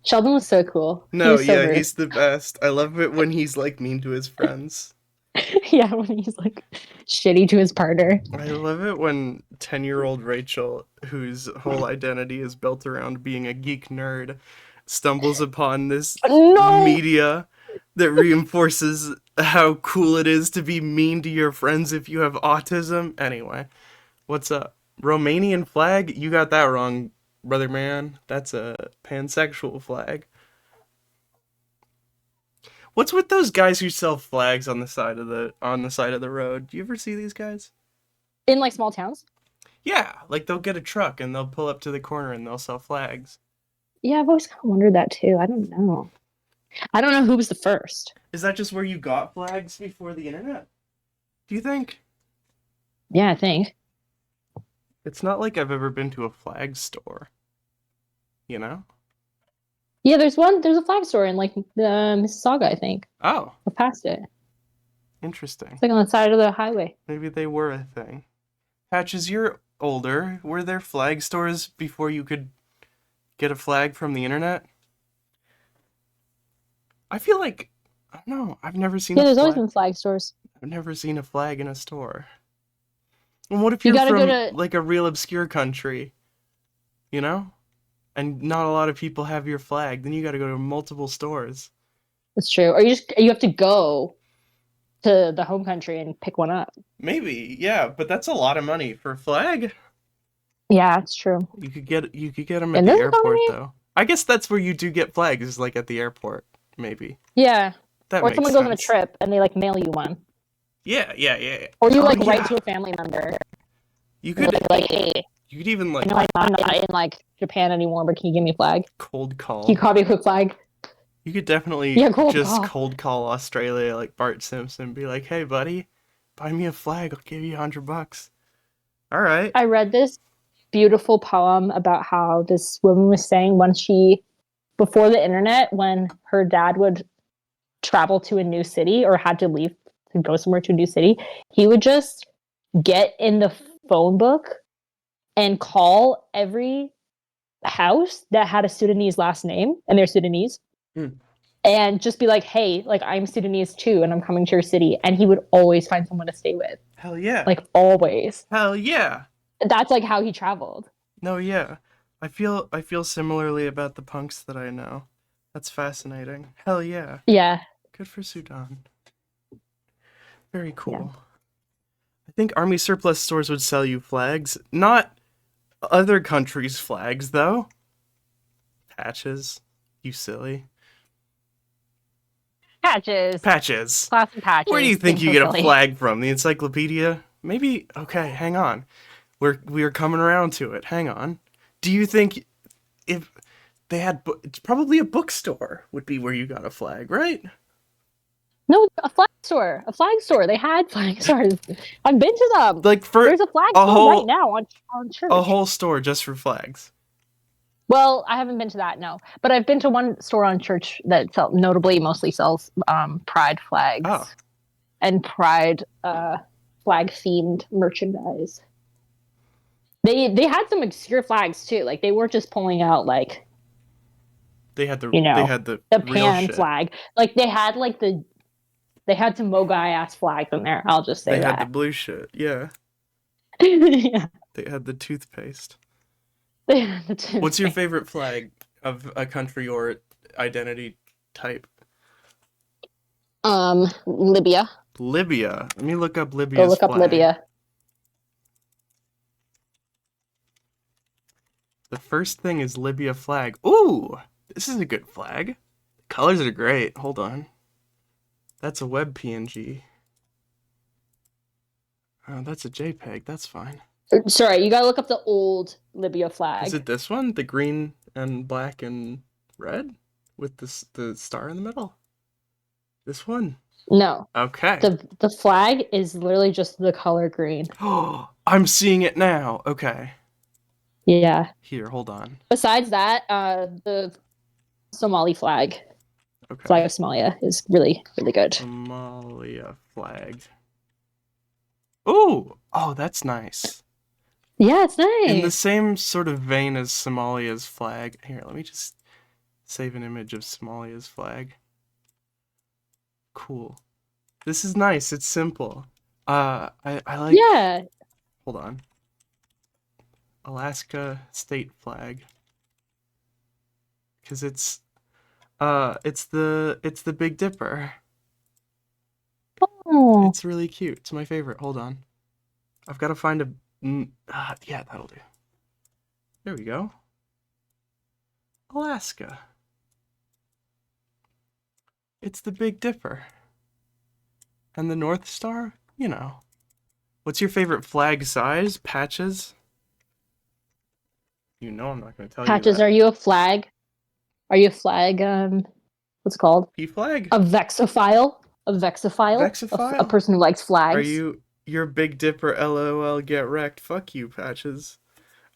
Sheldon was so cool. He No, was so yeah, rude. he's the best. I love it when he's like mean to his friends. Yeah, when he's like shitty to his partner. I love it when 10-year-old Rachel, whose whole identity is built around being a geek nerd, stumbles upon this No. media that reinforces how cool it is to be mean to your friends if you have autism. Anyway, what's up? Romanian flag? You got that wrong, brother man. That's a pansexual flag. What's with those guys who sell flags on the side of the road? Do you ever see these guys? In like small towns? Yeah, like they'll get a truck and they'll pull up to the corner and they'll sell flags. Yeah, I've always kind of wondered that too. I don't know. I don't know who was the first. Is that just where you got flags before the internet? Do you think? Yeah, I think. It's not like I've ever been to a flag store, you know? Yeah, there's a flag store in like Mississauga, I think. Oh, Or past it. interesting. It's like on the side of the highway. Maybe they were a thing. Patches, you're older. Were there flag stores before you could get a flag from the internet? I feel like I don't know. I've never seen Yeah, a there's always flag. been flag stores. I've never seen a flag in a store. And what if You you're gotta go from to. like a real obscure country, you know? And not a lot of people have your flag, then you got to go to multiple stores. It's true. Or you have to go to the home country and pick one up. Maybe, yeah, but that's a lot of money for a flag. Yeah, it's true. You could get them at In the this airport economy? though. I guess that's where you do get flags, is like at the airport, maybe. Yeah. That Or makes someone goes on a sense. trip and they like mail you one. Yeah, yeah, yeah, yeah. Or you Oh like write yeah. to a family member You and could like, hey, you could even I like know I'm not in like Japan anymore, but can you give me a flag? cold Can you call. copy a quick flag? You could definitely Yeah, cool just call. cold call Australia like Bart Simpson, be like, "Hey, buddy, buy me a flag. I'll give you $100." All right. I read this beautiful poem about how this woman was saying when before the internet, when her dad would travel to a new city or had to leave to go somewhere to a new city, he would just get in the phone book and call every house that had a Sudanese last name and they're Sudanese Hmm. and just be like, hey, like I'm Sudanese too and I'm coming to your city. And he would always find someone to stay with. Hell yeah. Like always. Hell yeah. That's like how he traveled. No, yeah. I feel similarly about the punks that I know. That's fascinating. Hell yeah. Yeah. Good for Sudan. Very Yeah. cool. I think army surplus stores would sell you flags, not other countries' flags though. Patches. You silly. Patches. Patches. Class and patches. Where do you think Being you so get a silly. flag from? The encyclopedia? Maybe. Okay, hang on. We are coming around to it. Hang on. Do you think if they had it's probably a bookstore would be where you got a flag, right? No, a flag store. A flag store. They had flag stores. I've been to them. Like for There's a flag a store right whole now on a church. whole store just for flags. Well, I haven't been to that, no. But I've been to one store on church that notably mostly sells pride Oh. flags and pride flag themed merchandise. They had some obscure flags too. Like they weren't just pulling out like They had the you they know, had the the real pan shit. flag. Like they had some Mogai ass flags in there. I'll just say They had the that. blue shit. Yeah. Yeah, They had the toothpaste. they had the What's your toothpaste. favorite flag of a country or identity type? Libya. Libya. Let me look up Go Libya's look up flag. Libya. The first thing is Libya flag. Ooh, this is a good flag. The colors are great. Hold on. That's a web PNG. Oh, that's a JPEG. That's fine. Sorry, you gotta look up the old Libya Is flag. it this one? The green and black and red with the star in the middle? This one? No, Okay. the flag is literally just the color green. Oh, I'm seeing it now. Okay. Yeah. Here, hold on. Besides that, the Somali flag Okay. of Somalia is really really good. Somalia flag. Ooh, oh, that's nice. Yeah, it's In the nice. same sort of vein as Somalia's flag. Here, let me just save an image of Somalia's flag. Cool. This is nice. It's simple. I like. Yeah. Hold on. Alaska state flag, because it's the Big Dipper. Oh. It's really cute. It's my favorite. Hold on. I've got to find a. Yeah, that'll do. There we go. Alaska. It's the Big Dipper. And the North Star? You know. What's your favorite flag size? Patches? You know I'm not going to tell you Patches, that. are you a flag? Are you a flag? What's it called? P flag? A vexophile? A vexophile? A Vexophile? person who likes Are flags? you're Big Dipper LOL get wrecked. Fuck you, Patches.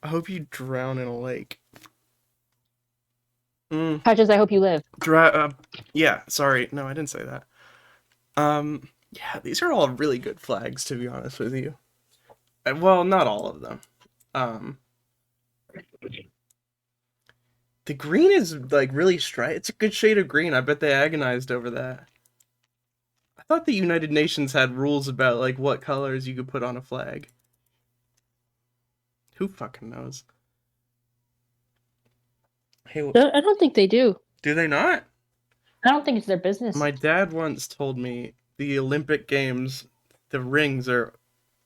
I hope you drown in a lake. Patches, I hope you live. Yeah, sorry. No, I didn't say that. Yeah, these are all really good flags, to be honest with you. Well, not all of them. Um, the green is like really straight. It's a good shade of green. I bet they agonized over that. I thought the United Nations had rules about like what colors you could put on a flag. Who fucking knows? Hey, I don't think they do. do they not? I don't think it's their business. My dad once told me the Olympic Games, the rings are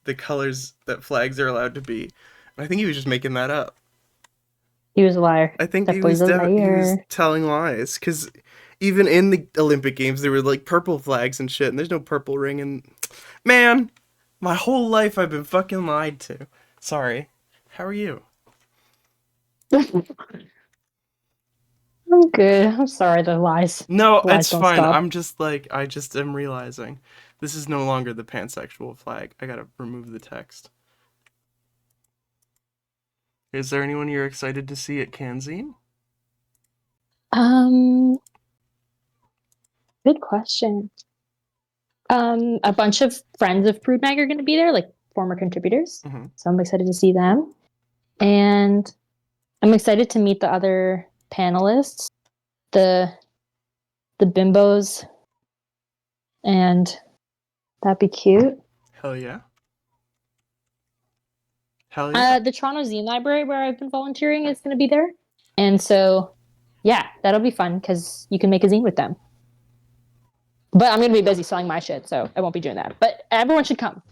the colors that flags are allowed to be. And I think he was just making that up. He was a liar. I think That boy's a he was liar. telling lies because even in the Olympic Games there were like purple flags and shit, and there's no purple ring. And man, my whole life I've been fucking lied to. Sorry. How are you? I'm good. I'm sorry. No, The lies it's don't fine. stop. I'm just like I just am realizing this is no longer the pansexual flag. I gotta remove the text. Is there anyone you're excited to see at CANZINE? Um, Good question. A bunch of friends of Prude Mag are going to be there, like former contributors. Mm-hmm. So I'm excited to see them, and I'm excited to meet the other panelists, the bimbos, and that'd be cute. Hell yeah. Hell yeah. The Toronto Zine Library, where I've been volunteering, is going to be there, and so yeah, that'll be fun because you can make a zine with them. But I'm going to be busy selling my shit, so I won't be doing that. But everyone should come.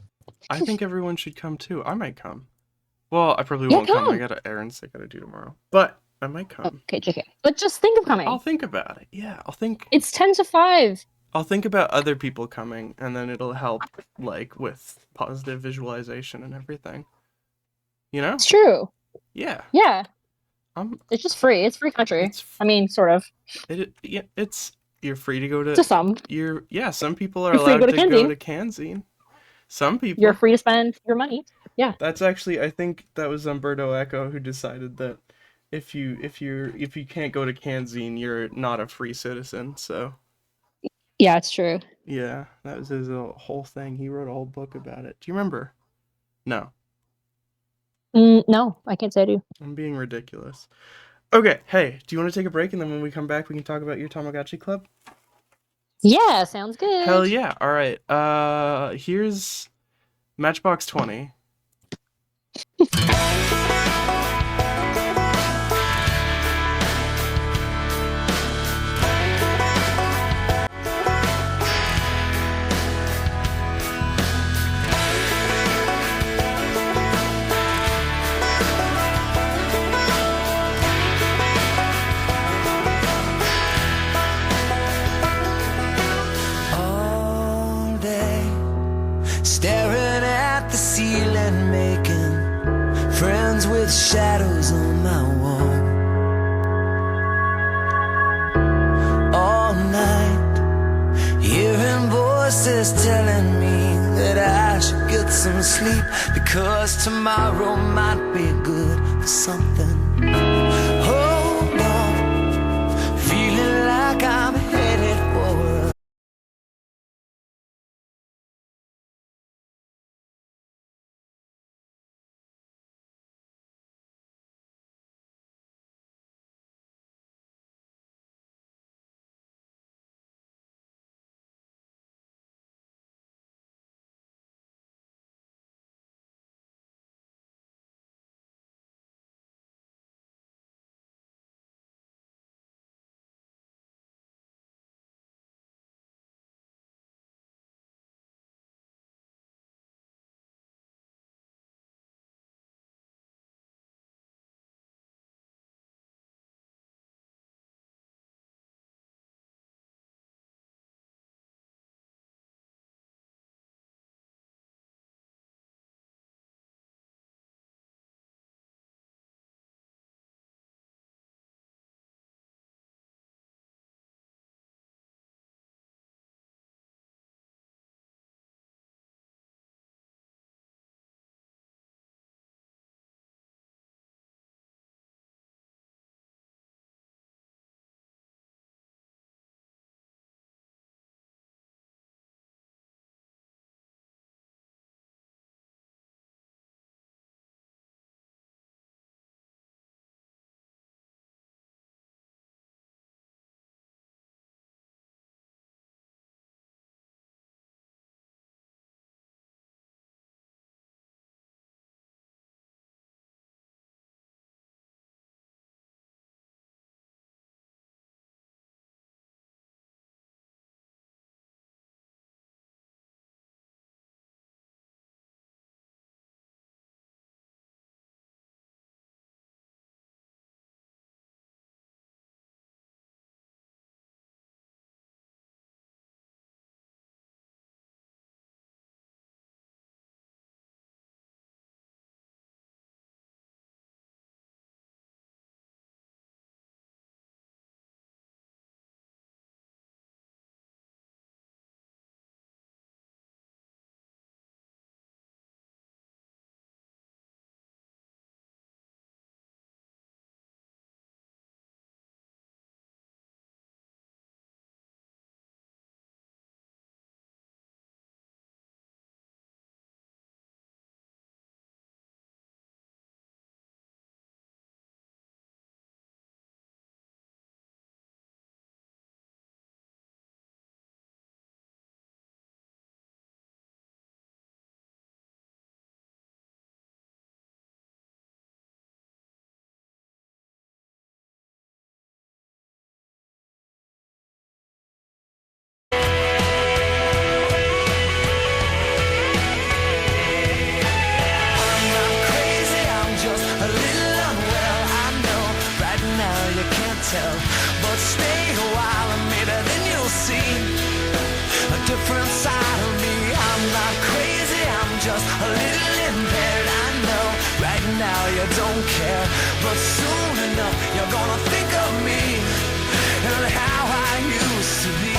I think everyone should come too. I might come. Well, I probably Yeah, won't come. I come. got errands I gotta do tomorrow. But I might come. Okay, JK. But just think of I'll coming. think about it. Yeah, It's 10 to 5. I'll think about other people coming, and then it'll help like with positive visualization and everything. You know? It's true. Yeah. Yeah. I'm It's just free. It's free country. I mean, sort of. yeah, you're free to go to To some. some people are You're free to allowed go to to go Kanzine. to CanZine. Some You're people. free to spend your money. Yeah. That's actually I think that was Umberto Eco who decided that if you can't go to CanZine, you're not a free citizen. So Yeah, it's true. yeah, that was his whole thing. He wrote a whole book about it. Do you remember? No, No, I can't say I do. I'm being ridiculous. Okay, hey, do you want to take a break and then when we come back we can talk about your Tamagotchi club? Yeah, sounds Hell good. yeah. All right. Here's Matchbox 20. All day, staring at the ceiling, making friends with shadows on my wall. All night, hearing voices telling me that I should get some sleep, because tomorrow might be good for something. Hold on, feeling like I'm headed for a tell, but stay a while and maybe then you'll see a different side of me. I'm not crazy, I'm just a little impaired. I know right now you don't care, but soon enough you're gonna think of me and how I used to be.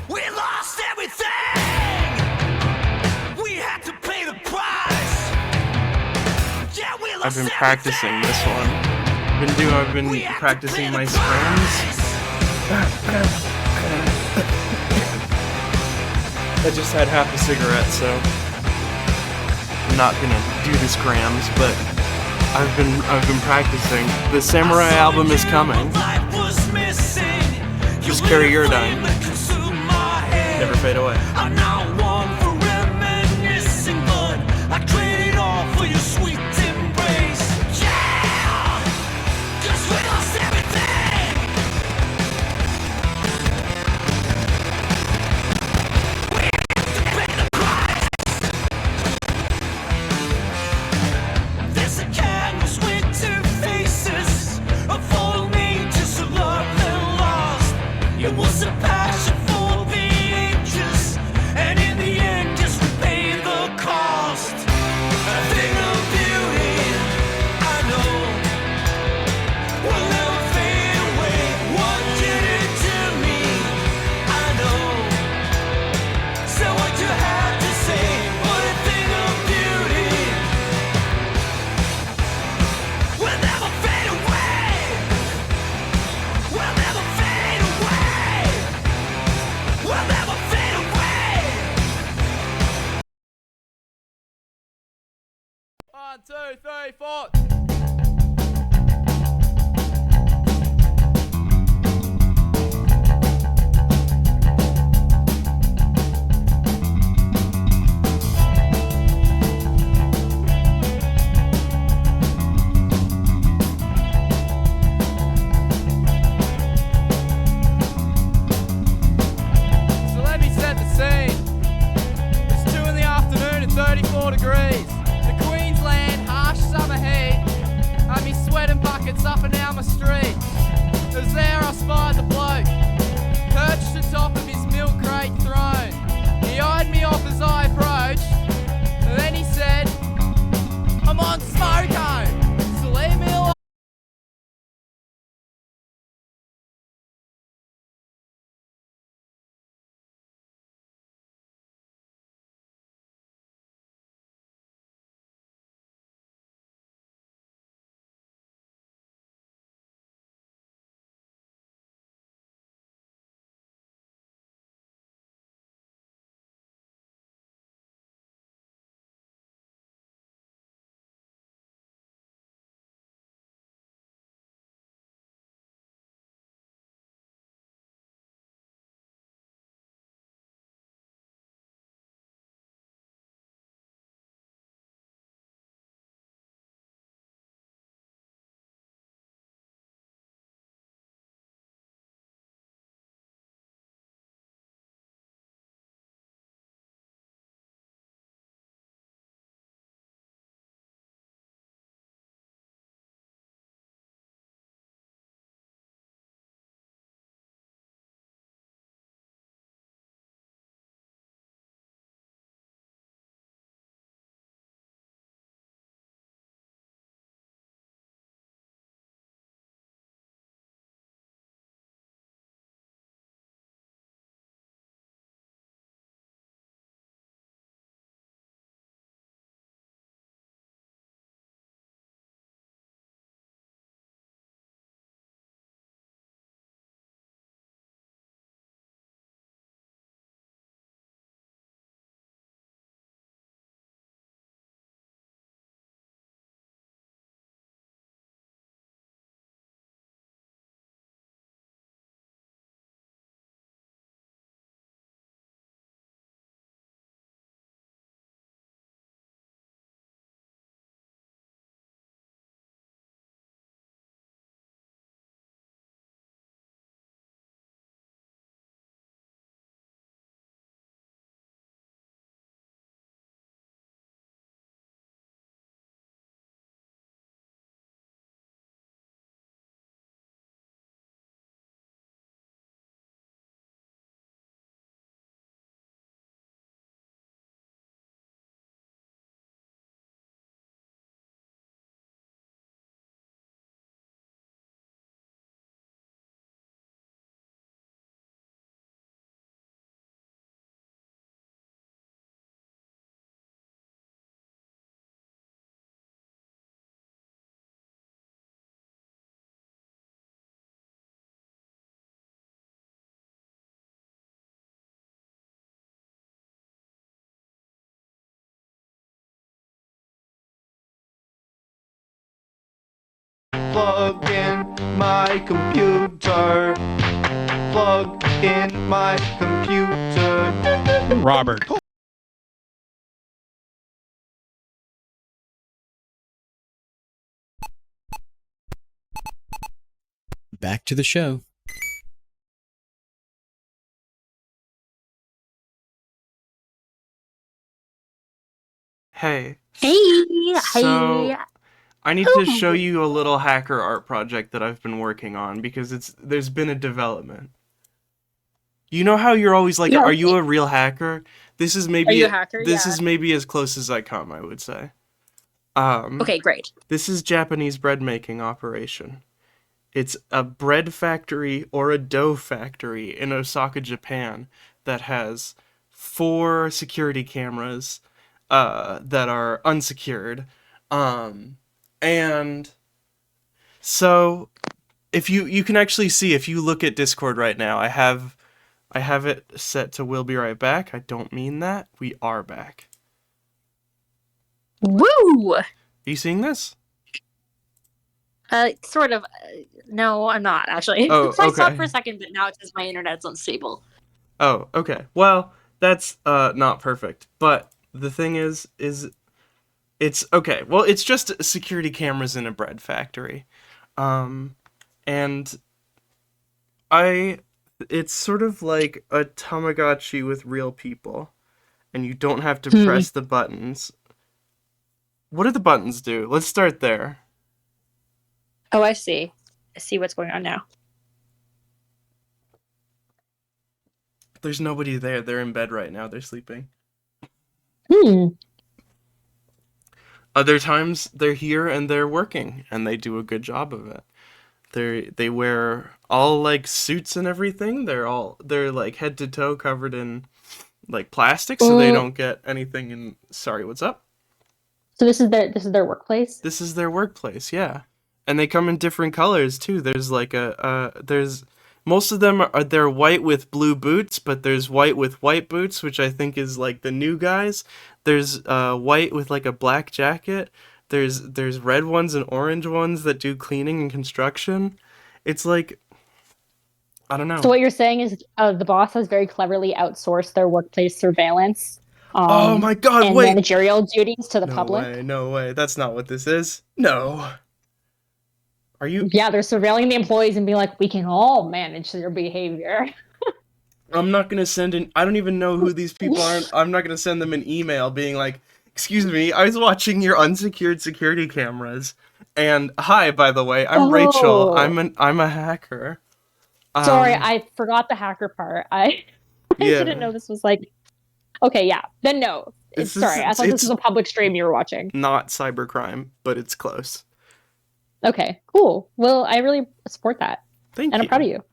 We lost everything. We had to pay the price. Yeah, we lost I've been practicing this one. I've been practicing my screams. I just had half a cigarette, so not gonna do this, Grams, but I've been practicing. The Samurai album is coming. Just carry your dime. Never fade away. I'm not one for reminiscing, but I trade it all for your sweet embrace. Yeah, 'cause we lost everything. We have to pay the price. There's a canvas with two faces, a fallen angels of love and lost. It was a passion for the ages, and in the end, just we pay the cost. A thing of beauty, I know, will never fade away. What did it to me? I know. Say what you had to say, but a thing of beauty will never fade away. Will never fade away. Will never fade away. 1, 2, 3, 4. So let me set the scene. It's 2 in the afternoon and 34 degrees. The Queensland harsh summer heat Plug in my computer. Plug in my computer. Robert. Back to the show. Hey. Hey, So, hey. I need to show you a little hacker art project that I've been working on because there's been a development. You know how you're always like, Yeah. are you a real hacker? This is Are maybe you a hacker? this Yeah. is maybe as close as I come, I would say. Okay, great. This is Japanese bread making operation. It's a bread factory or a dough factory in Osaka, Japan that has 4 security cameras that are unsecured. And so if you can actually see if you look at Discord right now, I have it set to "We'll be right back." I don't mean that. We are back. Woo! Are you seeing this? Sort of. No, I'm not actually. Oh, I saw it okay. for a second, but now it's just my internet's unstable. Oh, okay. Well, that's not perfect. But the thing is it's okay. Well, it's just security cameras in a bread factory. And it's sort of like a Tamagotchi with real people, and you don't have to press the buttons. What do the buttons do? Let's start there. Oh, I see. I see what's going on now. There's nobody there. They're in bed right now. They're sleeping. Other times they're here and they're working and they do a good job of it. They wear all like suits and everything. They're like head to toe covered in like plastic so they don't get anything in. Sorry, what's up? So this is their workplace? This is their workplace, yeah. And they come in different colors too. There's like there's most of them are they're white with blue boots, but there's white with white boots, which I think is like the new guys. There's white with like a black jacket. There's red ones and orange ones that do cleaning and construction. It's like I don't know. So what you're saying is the boss has very cleverly outsourced their workplace surveillance Oh my god, and wait. managerial duties to the No public. way, no way. That's not what this is. No. Are you Yeah, they're surveilling the employees and being like, we can all manage their behavior. I'm not gonna send an. I don't even know who these people are. I'm not gonna send them an email being like, "Excuse me, I was watching your unsecured security cameras, and hi, by the way, I'm Rachel. I'm a hacker." Sorry, I forgot the hacker part. I Yeah. didn't know this was like. Okay, yeah. Then no. Sorry, I thought this was a public stream you were watching. Not cybercrime, but it's close. Okay, cool. Well, I really support that. Thank you. And I'm proud of you.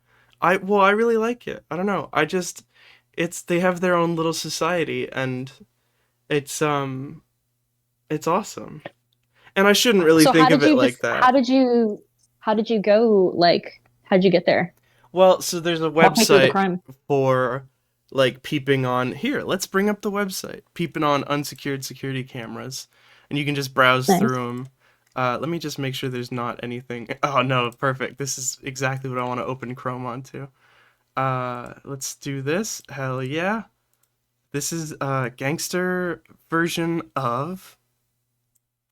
I really like it. I don't know. They have their own little society and it's awesome. And I shouldn't really think of it like that. How did you go how'd you get there? Well, so there's a Walk me through the website crime. for like peeping on here. Let's bring up the website. Peeping on unsecured security cameras and you can just browse through them. Let me just make sure there's not anything. Oh no, perfect. This is exactly what I want to open Chrome onto. Let's do this. Hell yeah. This is a gangster version of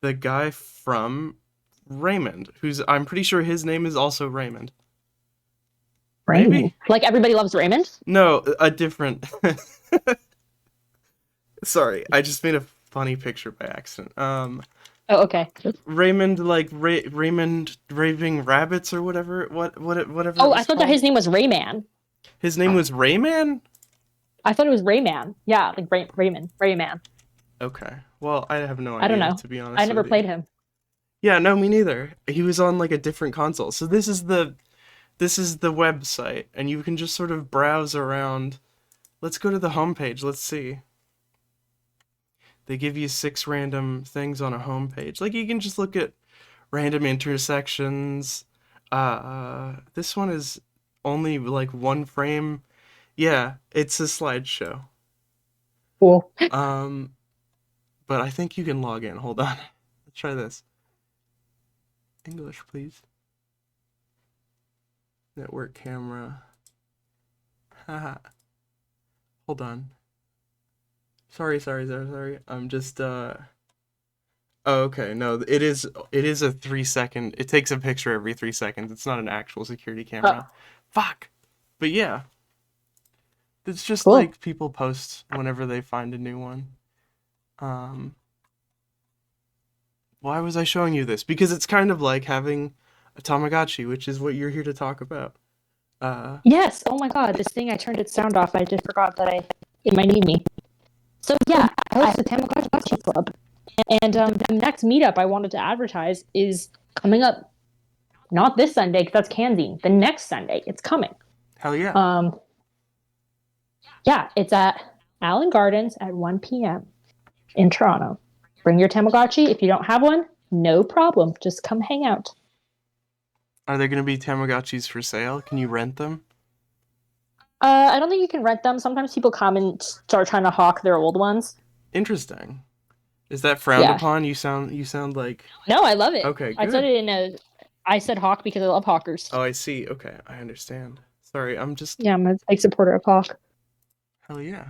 the guy from Raymond, I'm pretty sure his name is also Raymond. Raymond. Maybe? Like everybody loves Raymond? No, a different. Sorry, I just made a funny picture by accident. Oh, okay. Raymond, like Raymond Raving Rabbits or whatever. Whatever. Oh, I thought that his name was Rayman. His name was Rayman? I thought it was Rayman. Yeah, like Rayman. Okay. Well, I have no idea. I don't know. To be honest, I never played him. Yeah, no, me neither. He was on like a different console. So this is the website, and you can just sort of browse around. Let's go to the homepage. Let's see. They give you 6 random things on a homepage. Like you can just look at random intersections. This one is only like 1 frame. Yeah, it's a slideshow. Cool. But I think you can log in. Hold on. Let's try this. English, please. Network camera. Haha. Hold on. Sorry. I'm just Oh, okay. No, it is a 3 second. It takes a picture every 3 seconds. It's not an actual security camera. Fuck. But yeah. It's just Cool. like people post whenever they find a new one. Why was I showing you this? Because it's kind of like having a Tamagotchi, which is what you're here to talk about. Yes. Oh my God, this thing, I turned its sound off. I just forgot that it might need me. So yeah, I host the Tamagotchi Club. And the next meetup I wanted to advertise is coming up, not this Sunday, because that's CANZINE. The next Sunday, it's coming. Hell yeah. Yeah, it's at Allen Gardens at 1 p.m. in Toronto. Bring your Tamagotchi. If you don't have one, no problem. Just come hang out. Are there going to be Tamagotchis for sale? Can you rent them? I don't think you can rent them. Sometimes people come and start trying to hawk their old ones. Interesting. Is that frowned Yeah. upon? You sound like... No, I love it. Okay, I said good. I said hawk because I love hawkers. Oh, I see. Okay, I understand. Sorry, I'm just... Yeah, I'm a big supporter of hawk. Hell yeah.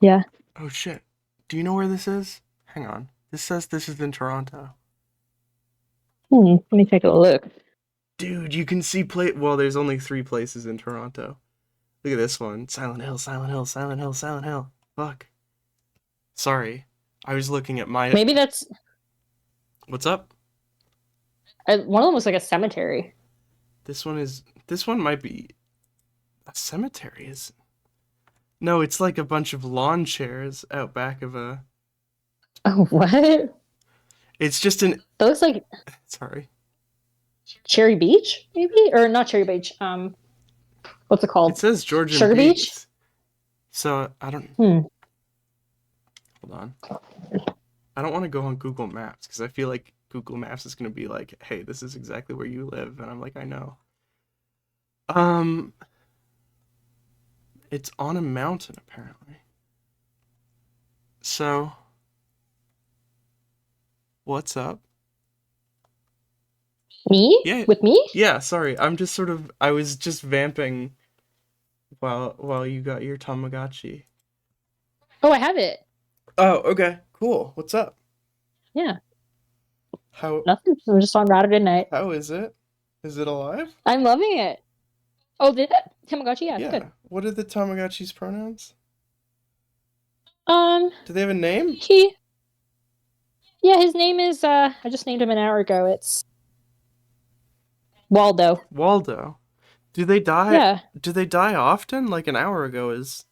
Yeah. Oh shit. Do you know where this is? Hang on. This says this is in Toronto. Let me take a look. Dude, you can see well, there's only 3 places in Toronto. Look at this one. Silent Hill, Silent Hill, Silent Hill, Silent Hill. Fuck. Sorry. I was looking at my... Maybe that's... What's up? One of them was like a cemetery. This one might be... A cemetery, is... No, it's like a bunch of lawn chairs out back of a... Oh, what? It's just an... That looks like Sorry. Cherry Beach, maybe? Or not Cherry Beach. What's it called? It says Georgian Sugar Beach. Beach? So, I don't... Hold on. I don't want to go on Google Maps, because I feel like Google Maps is going to be like, hey, this is exactly where you live. And I'm like, I know. It's on a mountain, apparently. So... What's up? Me? Yeah. With me? Yeah, sorry. I was just vamping while you got your Tamagotchi. Oh, I have it. Oh, okay. Cool. What's up? Yeah. How Nothing. I'm just on Rattuday night. How is it? Is it alive? I'm loving it. Oh, did it? Tamagotchi? Yeah, it's Yeah. good. What are the Tamagotchi's pronouns? Do they have a name? Yeah, his name is, I just named him an hour ago. It's Waldo. Waldo. Do they die? Yeah. Do they die often? Like an hour ago is...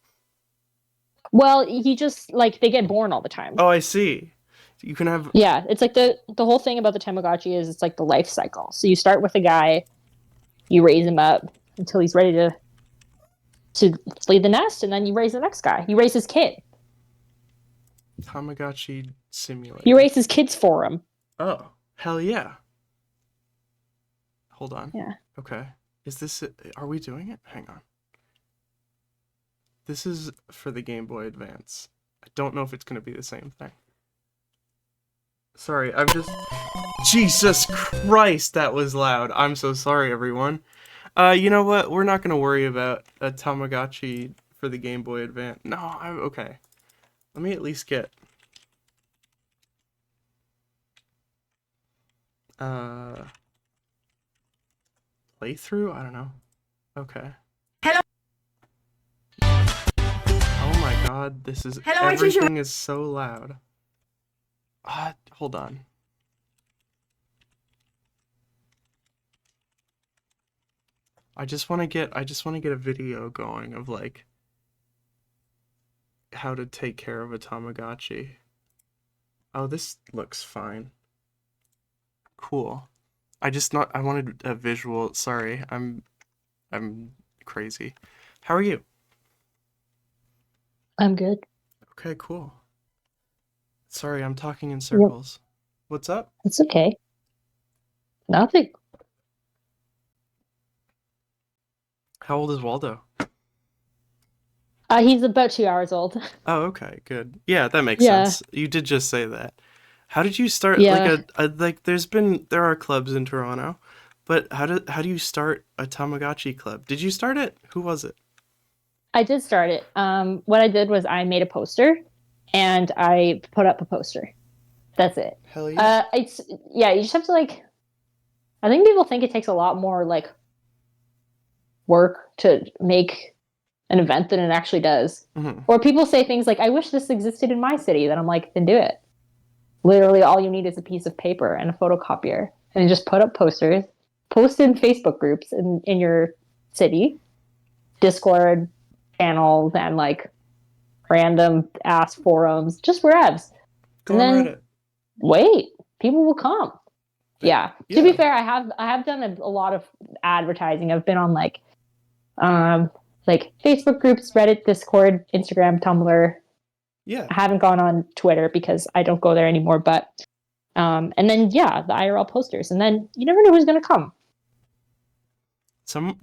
Well, he just, like, they get born all the time. Oh, I see. You can have... Yeah, it's like the whole thing about the Tamagotchi is it's like the life cycle. So you start with a guy, you raise him up until he's ready to leave the nest, and then you raise the next guy. You raise his kid. Tamagotchi simulator. You raise his kids for him. Oh, hell yeah. Hold on. Yeah. Okay. Are we doing it? Hang on. This is for the Game Boy Advance. I don't know if it's going to be the same thing. Sorry, Jesus Christ, that was loud. I'm so sorry, everyone. You know what? We're not going to worry about a Tamagotchi for the Game Boy Advance. No, okay. Let me at least get... Playthrough? I don't know. Okay. Hello. Oh my god, everything is so loud. Hold on. I just want to get a video going of like how to take care of a Tamagotchi. Oh, this looks fine. Cool. I wanted a visual. Sorry, I'm crazy. How are you? I'm good. Okay, cool. Sorry, I'm talking in circles. Yep. What's up? It's okay. Nothing. How old is Waldo? He's about 2 hours old. Oh, okay, good. Yeah, that makes sense. You did just say that. How did you start? Yeah. There are clubs in Toronto, But how do you start a Tamagotchi club? Did you start it? Who was it? I did start it. What I did was I made a poster and I put up a poster. That's it. Hell yeah. It's yeah, you just have to like I think people think it takes a lot more like work to make an event than it actually does. Mm-hmm. Or people say things like, I wish this existed in my city. Then I'm like, then do it. Literally all you need is a piece of paper and a photocopier. And just put up posters, post in Facebook groups in your city, Discord channels, and like random ass forums, just wherever. Go And on then Reddit. wait, people will come. Yeah. To be Yeah. fair, I have done a lot of advertising. I've been on like Facebook groups, Reddit, Discord, Instagram, Tumblr. Yeah. I haven't gone on Twitter because I don't go there anymore, but and then yeah, the IRL posters. And then you never know who's gonna come.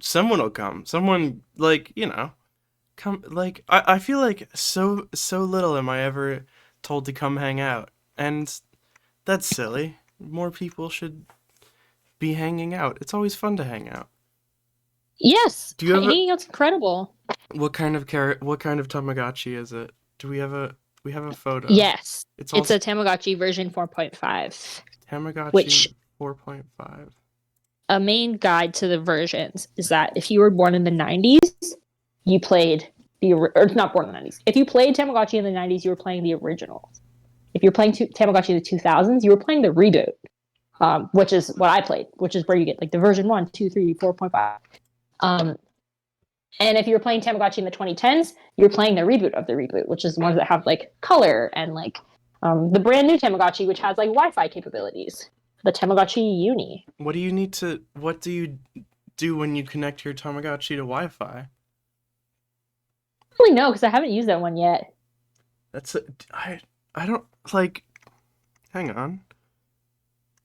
Someone will come. Someone like, come like I feel like so little am I ever told to come hang out. And that's silly. More people should be hanging out. It's always fun to hang out. Yes. Do you have hanging out's incredible. what kind of Tamagotchi is it? Do we have a photo? Yes. It's It's a Tamagotchi version 4.5. Tamagotchi which 4.5. a main guide to the versions is that if you were born in the 90s, you played or not born in the 90s. If you played Tamagotchi in the 90s, you were playing the originals. If you're playing Tamagotchi in the 2000s, you were playing the reboot, which is what I played, which is where you get like the version 1, 2, 3, 4.5. And if you were playing Tamagotchi in the 2010s, you're playing the reboot of the reboot, which is the ones that have like color and like the brand new Tamagotchi, which has like Wi-Fi capabilities. The Tamagotchi Uni. What do you do when you connect your Tamagotchi to Wi-Fi? I don't really know because I haven't used that one yet. I don't like. Hang on.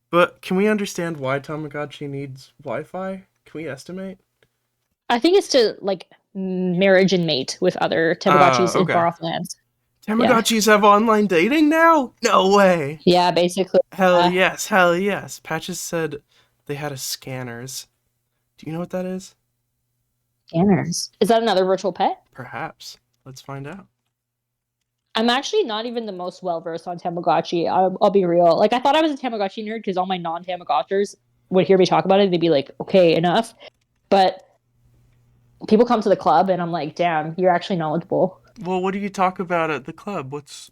But can we understand why Tamagotchi needs Wi-Fi? Can we estimate? I think it's to like marriage and mate with other Tamagotchis in Okay. far off lands. Tamagotchis have online dating now? No way. Yeah, basically. Hell yes, hell yes. Patches said they had a scanners. Do you know what that is? Scanners. Is that another virtual pet? Perhaps. Let's find out. I'm actually not even the most well versed on Tamagotchi. I'll be real. Like I thought I was a Tamagotchi nerd because all my non-Tamagotchers would hear me talk about it. They'd be like, "Okay, enough." But people come to the club, and I'm like, "Damn, you're actually knowledgeable." Well, what do you talk about at the club? What?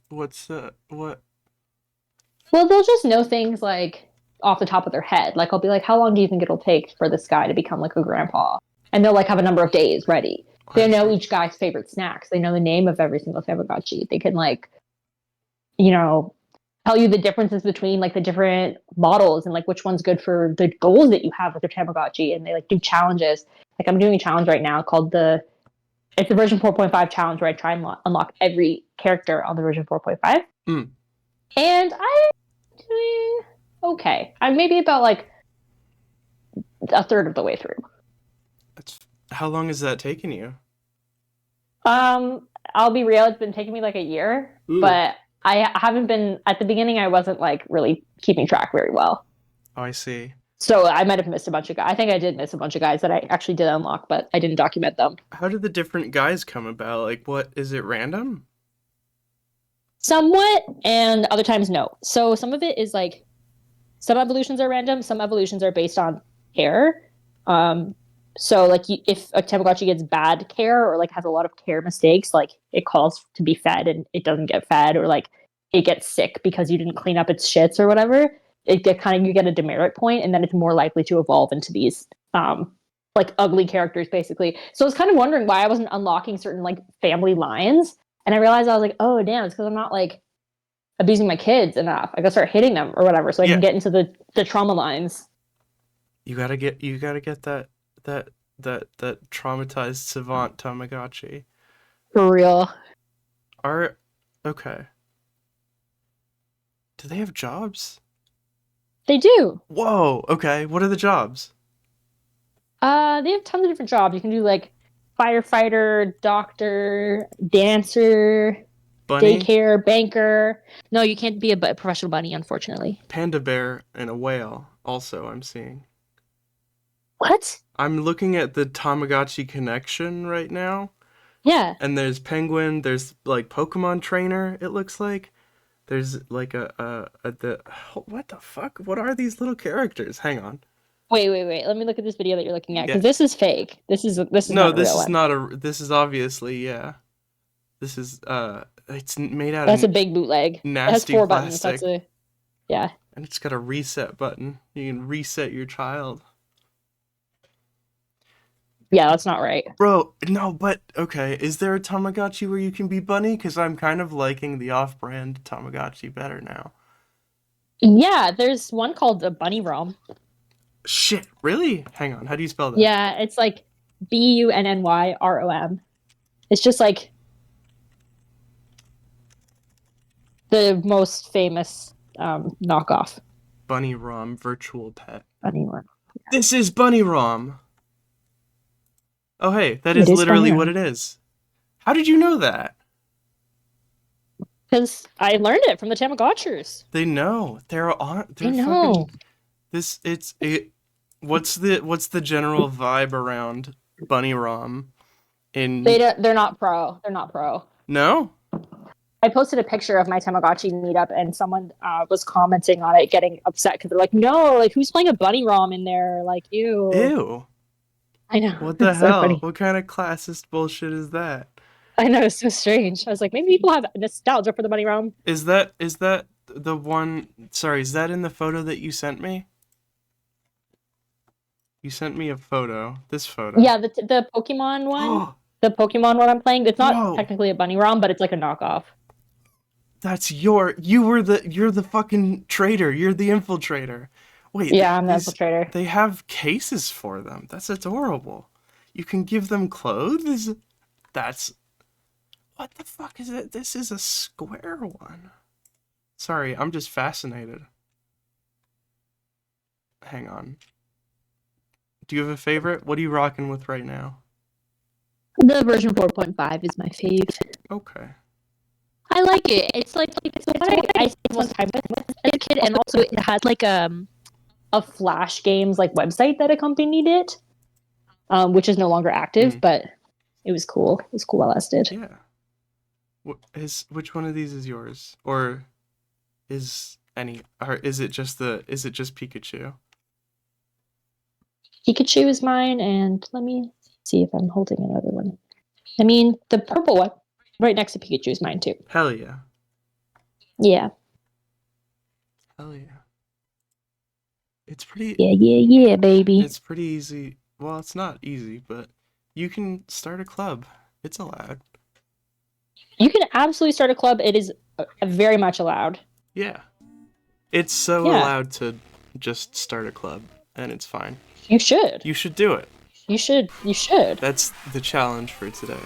Well, they'll just know things like off the top of their head. Like I'll be like, "How long do you think it'll take for this guy to become like a grandpa?" And they'll like have a number of days ready. They know each guy's favorite snacks. They know the name of every single Tamagotchi. They can like, tell you the differences between like the different models and like which one's good for the goals that you have with your Tamagotchi. And they like do challenges. Like I'm doing a challenge right now called it's the version 4.5 challenge where I try and unlock every character on the version 4.5. Mm. And I'm doing okay. I'm maybe about like a third of the way through. How long has that taken you? I'll be real, it's been taking me like a year, but I haven't been at the beginning. I wasn't like really keeping track very well. Oh, I see. So I might have missed a bunch of guys. I think I did miss a bunch of guys that I actually did unlock, but I didn't document them. How did the different guys come about? Like, what is it random? Somewhat, and other times no. So some of it is like some evolutions are random, some evolutions are based on care. So like if a Tamagotchi gets bad care or like has a lot of care mistakes, like it calls to be fed and it doesn't get fed, or like it gets sick because you didn't clean up its shits or whatever, you get a demerit point, and then it's more likely to evolve into these like ugly characters basically. So I was kind of wondering why I wasn't unlocking certain like family lines, and I realized I was like, oh damn, it's because I'm not like abusing my kids enough. I gotta start hitting them or whatever so I can get into the trauma lines. You gotta get that traumatized savant Tamagotchi. For real. Okay. Do they have jobs? They do. Whoa, okay. What are the jobs? They have tons of different jobs. You can do like firefighter, doctor, dancer, Bunny? daycare, banker. No, you can't be a professional bunny, unfortunately. Panda bear and a whale, also, I'm seeing. What? I'm looking at the Tamagotchi connection right now, Yeah. and there's Penguin, there's like Pokemon Trainer, it looks like. There's like what the fuck? What are these little characters? Hang on. Wait. Let me look at this video that you're looking at, Yeah. because this is fake. This is No, not a real one. this is obviously, yeah. This is it's made out That's a of big bootleg. It has nasty 4 buttons. plastic. Yeah. And it's got a reset button. You can reset your child. Yeah, that's not right. Bro, no, but okay, is there a Tamagotchi where you can be bunny? Because I'm kind of liking the off-brand Tamagotchi better now. Yeah, there's one called the Bunny ROM. Shit, really? Hang on, how do you spell that? Yeah, it's like BUNNYROM. It's just like the most famous knockoff. Bunny ROM virtual pet. Bunny ROM. This is Bunny ROM. Oh hey, that It is is literally Bunny what ROM. it is. How did you know that? Because I learned it from the Tamagotchers. They know. They're know. fucking what's the general vibe around Bunny ROM in They're not pro. They're not pro. No? I posted a picture of my Tamagotchi meetup, and someone was commenting on it, getting upset because they're like, "No, like who's playing a Bunny ROM in there? Like, ew." Ew. I know. What the It's so hell? funny. What kind of classist bullshit is that? I know, it's so strange. I was like, maybe people have nostalgia for the Bunny ROM. Is that the one? Sorry, is that in the photo that you sent me? You sent me a photo. This photo. Yeah, the Pokemon one. The Pokemon one I'm playing. It's not Whoa. technically a Bunny ROM, but it's like a knockoff. You're the fucking traitor. You're the infiltrator. Wait. Yeah, I'm the infiltrator. They have cases for them. That's adorable. You can give them clothes. That's. What the fuck is it? This is a square one. Sorry, I'm just fascinated. Hang on. Do you have a favorite? What are you rocking with right now? The version 4.5 is my fave. Okay. I like it. It's like it's the one I spent most time with as a kid, and also it had like a Flash games like website that accompanied it, which is no longer active, but it was cool. It was cool while it lasted. Yeah. Which one of these is yours, or is it just Pikachu? Pikachu is mine, and let me see if I'm holding another one. I mean, the purple one right next to Pikachu is mine too. Hell yeah. Yeah. Hell yeah. It's pretty. Yeah, baby. It's pretty easy. Well, it's not easy, but you can start a club. It's allowed. You can absolutely start a club. It is very much allowed. Yeah. It's so allowed to just start a club, and it's fine. You should. You should do it. You should. That's the challenge for today.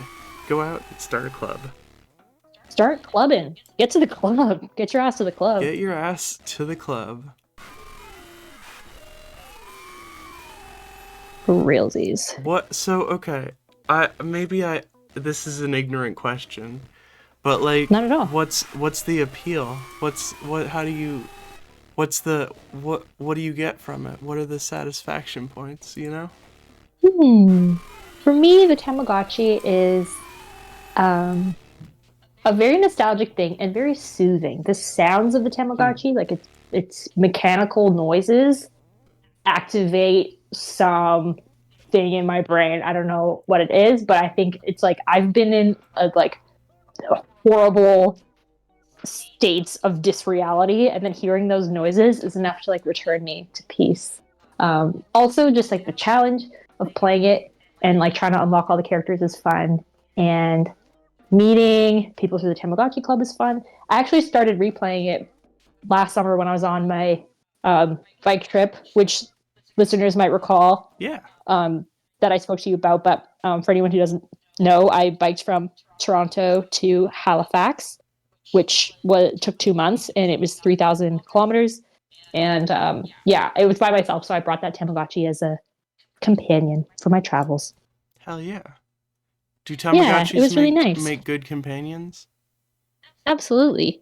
Go out and start a club. Start clubbing. Get to the club. Get your ass to the club. Get your ass to the club. For realsies. What? So, okay. This is an ignorant question, but like, not at all. What's the appeal? What do you get from it? What are the satisfaction points, you know? For me, the Tamagotchi is a very nostalgic thing and very soothing. The sounds of the Tamagotchi, like its mechanical noises, activate some thing in my brain. I don't know what it is, but I think it's like I've been in a horrible states of disreality, and then hearing those noises is enough to like return me to peace. Also, just like the challenge of playing it and like trying to unlock all the characters is fun, and meeting people through the Tamagotchi Club is fun. I actually started replaying it last summer when I was on my bike trip, which listeners might recall. Yeah. That I spoke to you about, but for anyone who doesn't know, I biked from Toronto to Halifax, which took 2 months, and it was 3,000 kilometers. And it was by myself, so I brought that Tamagotchi as a companion for my travels. Hell yeah. Do Tamagotchis it was really nice. make good companions? Absolutely.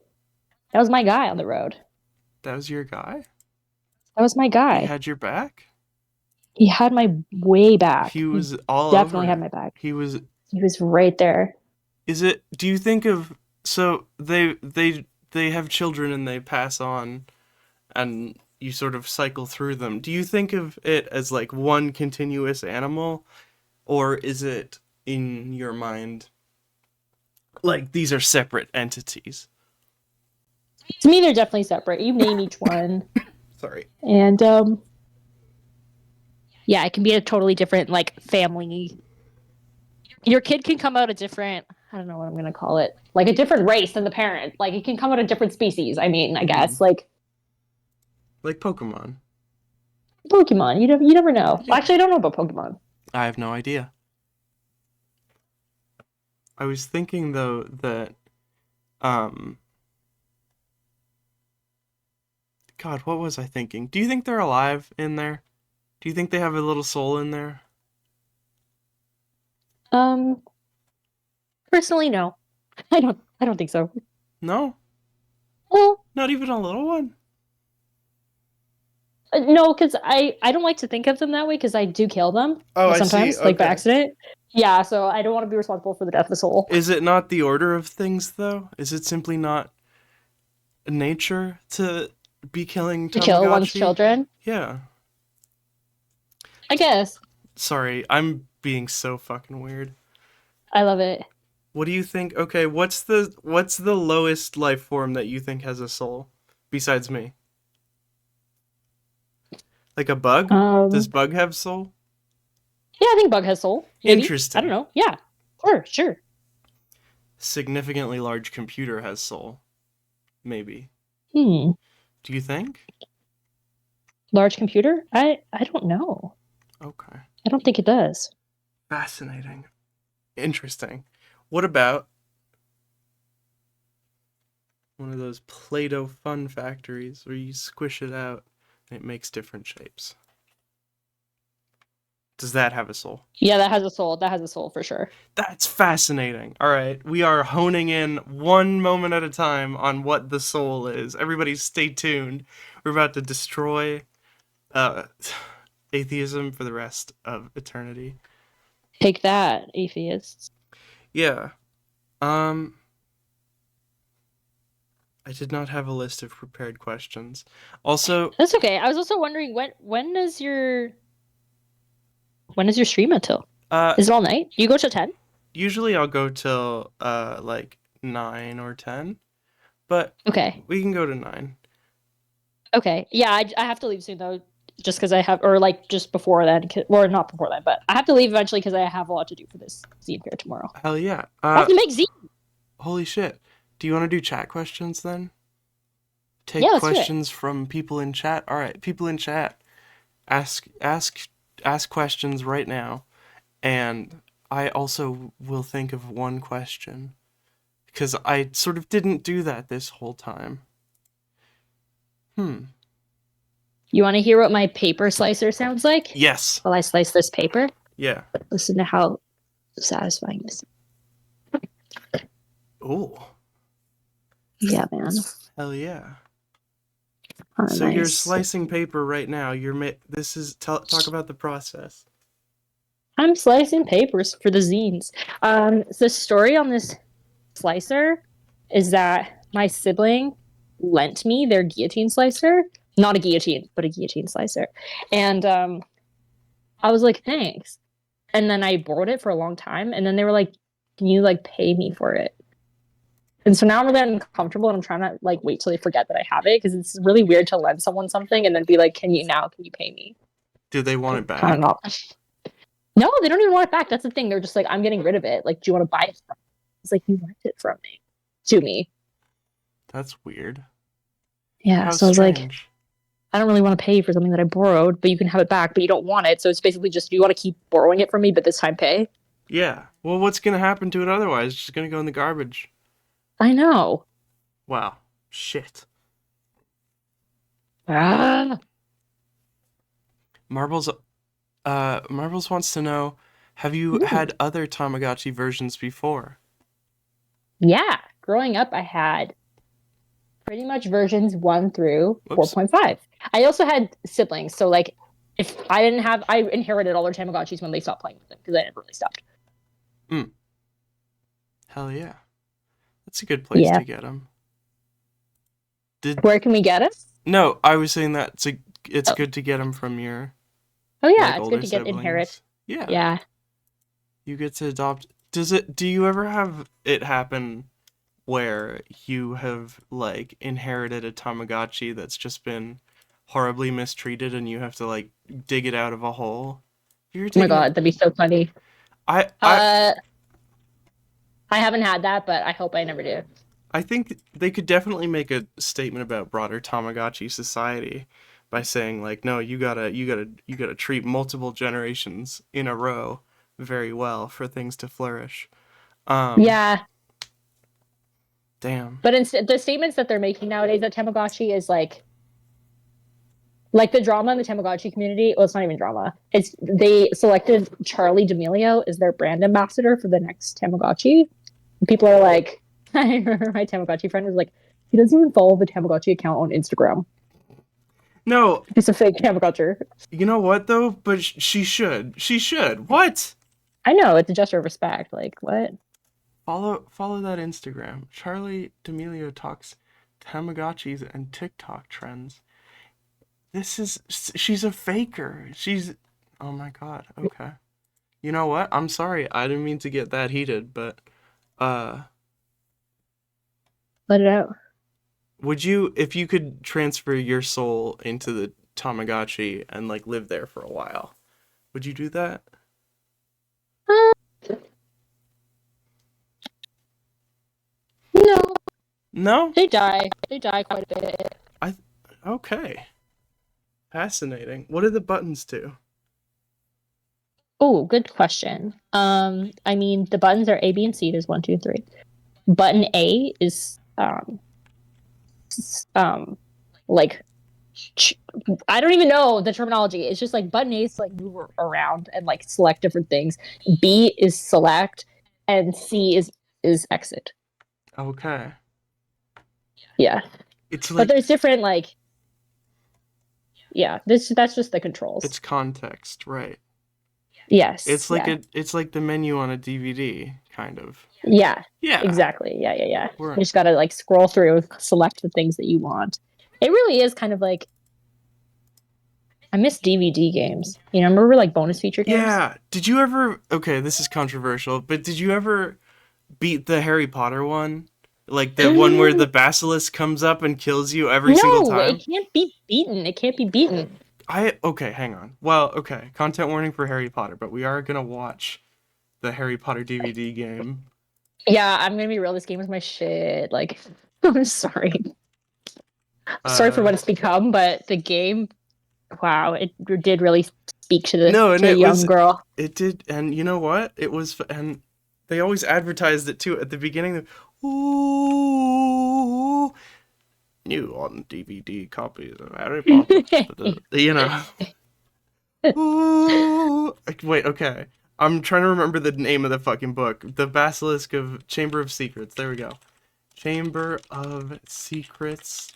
That was my guy on the road. That was your guy? That was my guy. He had your back? He had my way back. He was all Definitely over had it. my back. He was. He was right there. Do you think of, so they have children and they pass on and you sort of cycle through them. Do you think of it as like one continuous animal, or is it in your mind like these are separate entities? To me, they're definitely separate. You name each one. Sorry. And yeah, it can be a totally different like family. Your kid can come out a different, I don't know what I'm gonna call it, like a different race than the parent. Like it can come out a different species. I mean, I guess like Pokemon. Pokemon. You never know. Yeah. Actually, I don't know about Pokemon. I have no idea. I was thinking though that God, what was I thinking? Do you think they're alive in there? Do you think they have a little soul in there? Personally, no. I don't think so. No? Well, Not even a little one? no, because I don't like to think of them that way because I do kill them sometimes, like by Okay. accident. Yeah, so I don't want to be responsible for the death of the soul. Is it not the order of things, though? Is it simply not nature to be killing To kill one's Tamagotchi? children, Yeah. I guess. Sorry, I'm being so fucking weird. I love it. What do you think? Okay, what's the lowest life form that you think has a soul besides me? Like a bug? Does bug have soul? Yeah, I think bug has soul. Maybe. Interesting. I don't know. Yeah, sure. Significantly large computer has soul. Maybe. Do you think? Large computer? I don't know. Okay. I don't think it does. Fascinating. Interesting. What about one of those Play-Doh fun factories where you squish it out and it makes different shapes? Does that have a soul? Yeah, that has a soul. That has a soul for sure. That's fascinating. All right, we are honing in one moment at a time on what the soul is. Everybody stay tuned. We're about to destroy atheism for the rest of eternity. Take that, atheists. Yeah. I did not have a list of prepared questions. Also, That's okay. I was also wondering when is your stream until? Is it all night? Do you go till 10? Usually I'll go till like 9 or 10, but Okay. we can go to 9. Okay. Yeah, I have to leave soon though, just because I have, or like just before then, or not before that, but I have to leave eventually because I have a lot to do for this zine fair tomorrow. Hell yeah. I have to make zine. Holy shit. Do you want to do chat questions then? Take let's do it. questions from people in chat. All right, people in chat, ask questions right now, and I also will think of one question because I sort of didn't do that this whole time. You want to hear what my paper slicer sounds like? Yes. While I slice this paper? Yeah. Listen to how satisfying this is. Ooh. Yeah, man. Hell yeah. Oh, So you're nice. slicing paper right now. Talk about the process. I'm slicing papers for the zines. The story on this slicer is that my sibling lent me their guillotine slicer. Not a guillotine, but a guillotine slicer. And I was like, thanks. And then I borrowed it for a long time. And then they were like, can you like pay me for it? And so now I'm really uncomfortable and I'm trying to like wait till they forget that I have it because it's really weird to lend someone something and then be like, can you pay me? Do they want it back? I don't know. No, they don't even want it back. That's the thing. They're just like, I'm getting rid of it. Like, do you want to buy it from me? It's like, you lent it from me. To me. That's weird. Yeah, How so I was like, strange. I don't really want to pay for something that I borrowed, but you can have it back, but you don't want it. So it's basically just, do you want to keep borrowing it from me, but this time pay? Yeah. Well, what's going to happen to it otherwise? It's just going to go in the garbage. I know. Wow. Shit. Ah. Marbles wants to know, have you had other Tamagotchi versions before? Yeah. Growing up, I had pretty much versions 1 through Oops. 4.5. I also had siblings. So like if I inherited all their Tamagotchis when they stopped playing with them because I never really stopped. Hell yeah. That's a good place Yeah. to get them. Where can we get it? No, I was saying that it's Oh. good to get them from your Oh yeah, like it's older good to get siblings. inherit. Yeah. Yeah. You get to adopt. Do you ever have it happen where you have like inherited a Tamagotchi that's just been horribly mistreated and you have to like dig it out of a hole? You're Oh my taking god, that'd be so funny. I I haven't had that, but I hope I never do. I think they could definitely make a statement about broader Tamagotchi society by saying like, no, you gotta treat multiple generations in a row very well for things to flourish. Yeah, Damn. but instead, the statements that they're making nowadays at Tamagotchi is like the drama in the Tamagotchi community. Well, it's not even drama. It's they selected Charlie D'Amelio as their brand ambassador for the next Tamagotchi. And people are like, I remember my Tamagotchi friend was like, he doesn't even follow the Tamagotchi account on Instagram. No, He's a fake Tamagotchi. you know what though? But she should. She should. What? I know, it's a gesture of respect. Like, what? Follow that Instagram. Charlie D'Amelio talks Tamagotchis and TikTok trends. She's a faker. Oh my god. Okay. You know what? I'm sorry. I didn't mean to get that heated, but Let it out. would you, if you could transfer your soul into the Tamagotchi and like live there for a while, would you do that? No, No? they die. They die quite a bit. Okay. Fascinating. What do the buttons do? Oh, good question. I mean, the buttons are A, B, and C. There's 1, 2, 3. Button A is like I don't even know the terminology. It's just like button A is to like move around and like select different things. B is select, and C is exit. Okay. Yeah, It's but like there's different like yeah. That's just the controls. it's context, right? Yes. It's like yeah. it's like the menu on a DVD, kind of. Yeah. Yeah. Exactly. Yeah. We're- You just gotta like scroll through, select the things that you want. It really is kind of like I miss DVD games. You know, remember like bonus feature games? Yeah. Did you ever? Okay, this is controversial, but did you ever beat the Harry Potter one? Like the one where the basilisk comes up and kills you every single No, time? it can't be beaten. It can't be beaten. Okay, hang on. Well, okay, content warning for Harry Potter, but we are gonna watch the Harry Potter DVD game. Yeah, I'm gonna be real. This game is my shit. Like, I'm sorry. Sorry for what it's become, but the game, wow, it did really speak to the young girl. It did, and you know what? And they always advertised it too at the beginning. Ooh, new on DVD copies of Harry Potter. You know. Ooh. Wait, okay. I'm trying to remember the name of the fucking book. The Basilisk of Chamber of Secrets. There we go. Chamber of Secrets.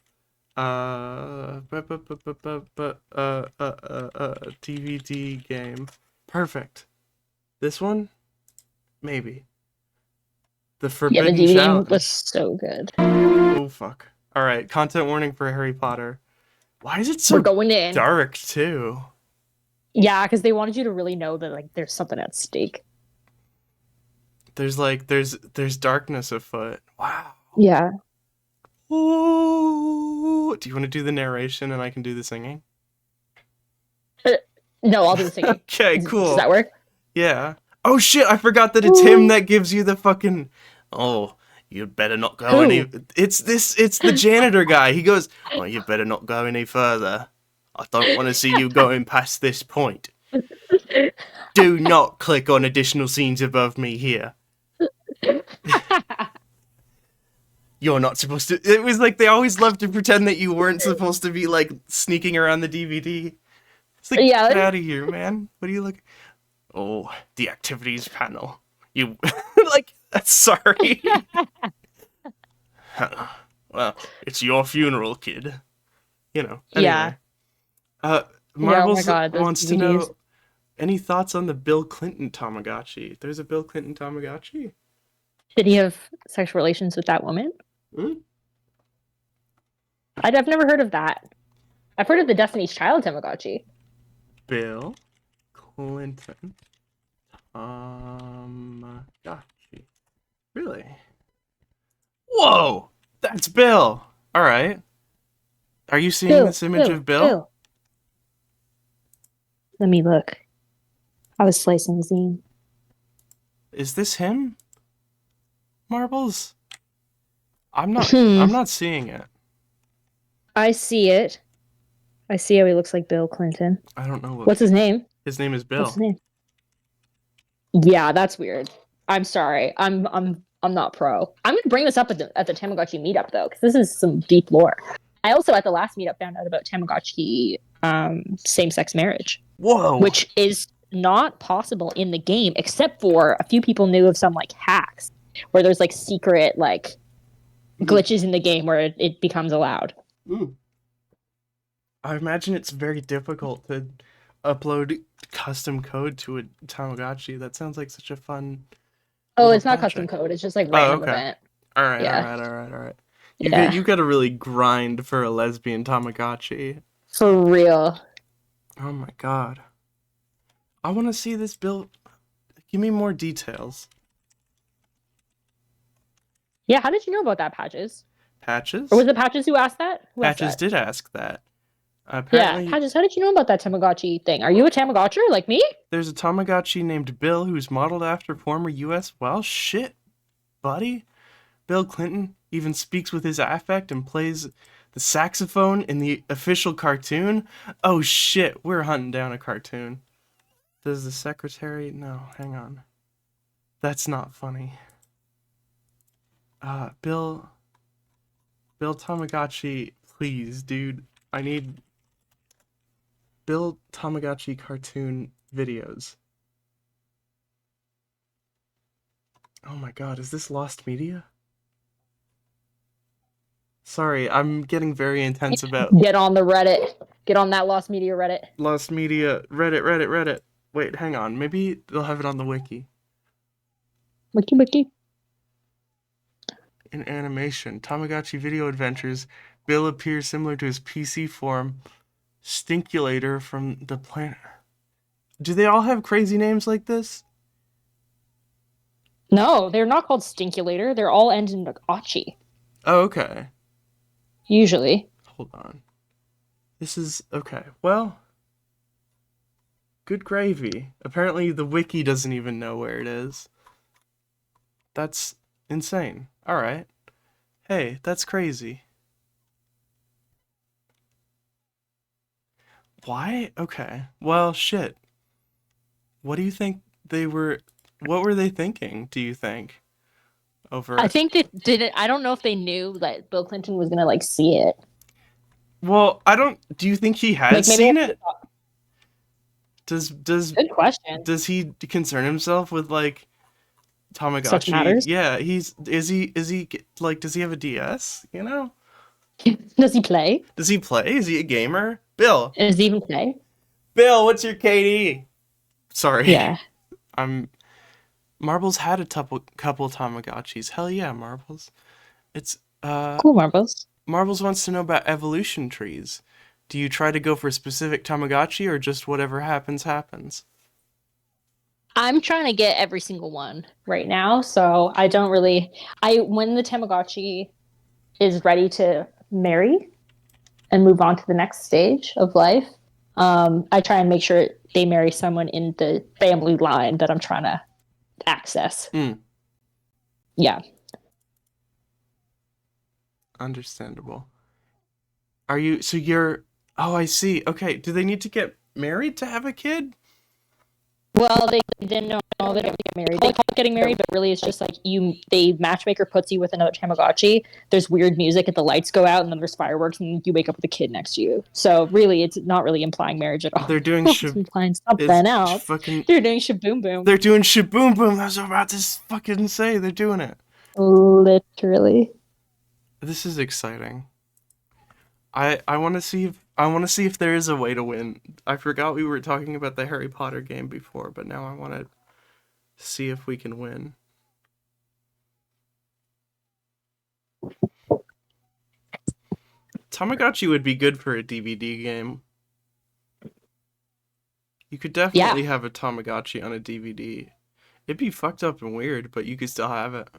DVD game. Perfect. This one? Maybe. The Yeah, the Forbidden DVD game Challenge. was so good. Oh, fuck. Alright, content warning for Harry Potter. Why is it so We're going in. dark, too? Yeah, because they wanted you to really know that like there's something at stake. There's darkness afoot. Wow. Yeah. Ooh. Do you want to do the narration and I can do the singing? No, I'll do the singing. Okay, cool. Does that work? Yeah. Oh shit, I forgot that it's him that gives you the fucking you better not go any it's the janitor guy. He goes, "Oh, you better not go any further. I don't want to see you going past this point. Do not click on additional scenes above me here. You're not supposed to." It was like they always loved to pretend that you weren't supposed to be like sneaking around the DVD. It's like, Yeah. get out of here, man. What are you looking? Oh, the activities panel. You like? Sorry. Well, it's your funeral, kid. You know. Anyway. Yeah. Marbles God, those wants to DVDs. know any thoughts on the Bill Clinton Tamagotchi. There's a Bill Clinton Tamagotchi? Did he have sexual relations with that woman? Hmm? I've never heard of that. I've heard of the Destiny's Child Tamagotchi. Bill Clinton Tamagotchi. Really? Whoa! That's Bill! Alright. Are you seeing this image of Bill? Let me look. I was slicing zine. Is this him? Marbles? I'm not seeing it. I see it. I see how he looks like Bill Clinton. I don't know What's his name? His name is Bill. What's his name? Yeah, that's weird. I'm sorry. I'm not pro. I'm gonna bring this up at the Tamagotchi meetup though, because this is some deep lore. I also at the last meetup found out about Tamagotchi same-sex marriage. Whoa! Which is not possible in the game, except for a few people knew of some like hacks where there's like secret like glitches in the game where it becomes allowed. I imagine it's very difficult to upload custom code to a Tamagotchi. That sounds like such a fun. Oh, it's not project. custom code. It's just like random okay. event. All right, Yeah. all right. Yeah. You got to really grind for a lesbian Tamagotchi. For real. Oh my god. I want to see this Bill. Give me more details. Yeah, how did you know about that, Patches? Patches? Or was it Patches who asked that? Who asked Patches that? did ask that. Yeah, Apparently, Patches, how did you know about that Tamagotchi thing? Are you a Tamagotcher like me? there's a Tamagotchi named Bill who's modeled after former U.S. Well, shit, buddy. Bill Clinton even speaks with his affect and plays the saxophone in the official cartoon. Oh shit, we're hunting down a cartoon. Does the secretary? No, hang on. That's not funny. Bill Tamagotchi, please, dude. I need Bill Tamagotchi cartoon videos. Oh my god, is this lost media? Sorry, I'm getting very intense about Get on the Reddit. Get on that Lost Media Reddit. lost media. Reddit. Wait, hang on. Maybe they'll have it on the wiki. Wiki. In animation, Tamagotchi Video Adventures, Bill appears similar to his PC form, Stinkulator from the planet. Do they all have crazy names like this? No, they're not called Stinkulator. They're all end in Achi. Oh, okay. Usually. Hold on. This is... okay, well... good gravy. Apparently the wiki doesn't even know where it is. That's insane. Alright. Hey, that's crazy. Why? Okay. Well, shit. What do you think they were... what were they thinking, do you think? Over... I think they didn't. I don't know if they knew that Bill Clinton was gonna like see it. well, I don't... do you think he has Like, maybe seen I- it? Does Good question. does he concern himself with like Tamagotchi? Such matters? Yeah, is he like, does he have a DS, you know? Does he play? Does he play? Is he a gamer? Bill, Does he even play? what's your KD? Sorry. Yeah. Marbles had a couple Tamagotchis. Hell yeah, Marbles. It's Cool, Marbles. Marbles wants to know about evolution trees. Do you try to go for a specific Tamagotchi or just whatever happens happens? I'm trying to get every single one right now, so I don't really. When the Tamagotchi is ready to marry and move on to the next stage of life, I try and make sure they marry someone in the family line that I'm trying to access. Yeah. Understandable. Are you, so you're, oh, I see. Okay, do they need to get married to have a kid? Well, they didn't know they don't get married. They call it getting married, but really it's just like the matchmaker puts you with another Tamagotchi. There's weird music and the lights go out and then there's fireworks and you wake up with a kid next to you. So really, it's not really implying marriage at all. They're doing It's implying something else. fucking, They're doing shaboom boom. they're doing shaboom boom. I was about to fucking say, they're doing it. Literally. This is exciting. I want to see if I want to see if there is a way to win. I forgot we were talking about the Harry Potter game before, but now I want to see if we can win. Tamagotchi would be good for a DVD game. You could definitely have a Tamagotchi on a DVD. It'd be fucked up and weird, but you could still have it.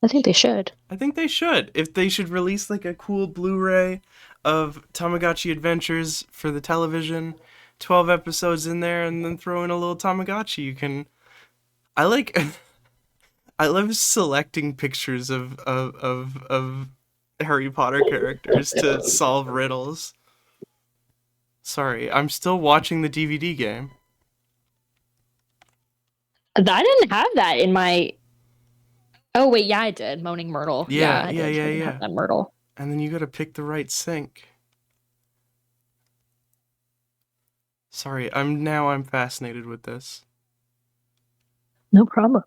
I think they should. I think they should. If they should release like a cool Blu-ray of Tamagotchi Adventures for the television, 12 episodes in there, and then throw in a little Tamagotchi. You can. I like. I love selecting pictures of Harry Potter characters to solve riddles. Sorry, I'm still watching the DVD game. I didn't have that in my. Oh wait, yeah, I did. Moaning Myrtle. Yeah, I didn't have that Myrtle. And then you gotta pick the right sync. Sorry, I'm fascinated with this. No problem.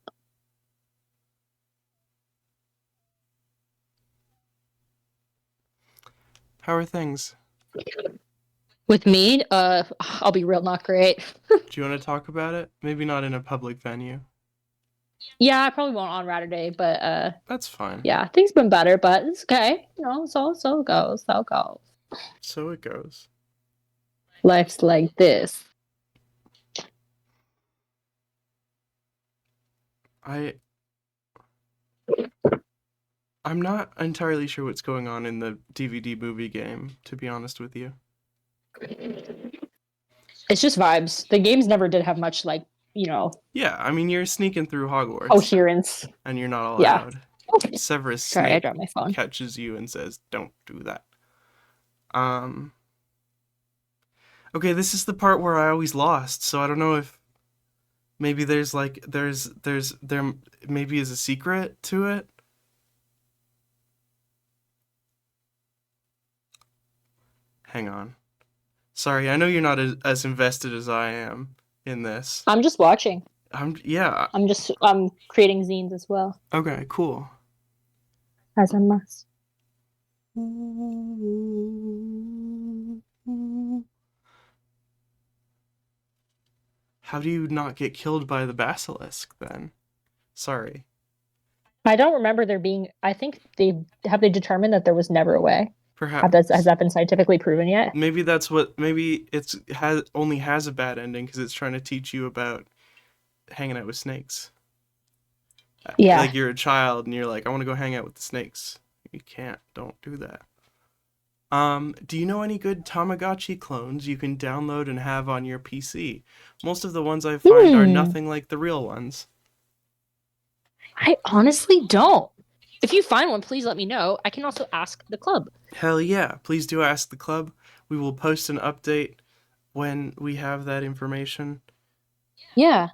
How are things? With me, I'll be real, not great. Do you want to talk about it? Maybe not in a public venue. Yeah, I probably won't on Ratterday, but That's fine. yeah, things been better, but it's okay. You know, so it goes. So it goes. Life's like this. I'm not entirely sure what's going on in the DVD movie game, to be honest with you. It's just vibes. The games never did have much, like, you know. Yeah, I mean, you're sneaking through Hogwarts. Coherence. And you're not allowed. Yeah. Severus Sorry, I Snape dropped my phone. catches you and says, "Don't do that." Okay, this is the part where I always lost, so I don't know if maybe there maybe is a secret to it. Hang on. Sorry, I know you're not as invested as I am in this. I'm just watching. I'm creating zines as well. Okay, cool. As I must. How do you not get killed by the basilisk then? Sorry. I don't remember there being. I think they determined that there was never a way. Perhaps. Has that been scientifically proven yet? Maybe maybe only has a bad ending because it's trying to teach you about hanging out with snakes. Yeah. Like you're a child and you're like, I want to go hang out with the snakes. You can't. Don't do that. Do you know any good Tamagotchi clones you can download and have on your PC? Most of the ones I find are nothing like the real ones. I honestly don't. If you find one, please let me know. I can also ask the club. Hell yeah. Please do ask the club. We will post an update when we have that information. Yeah.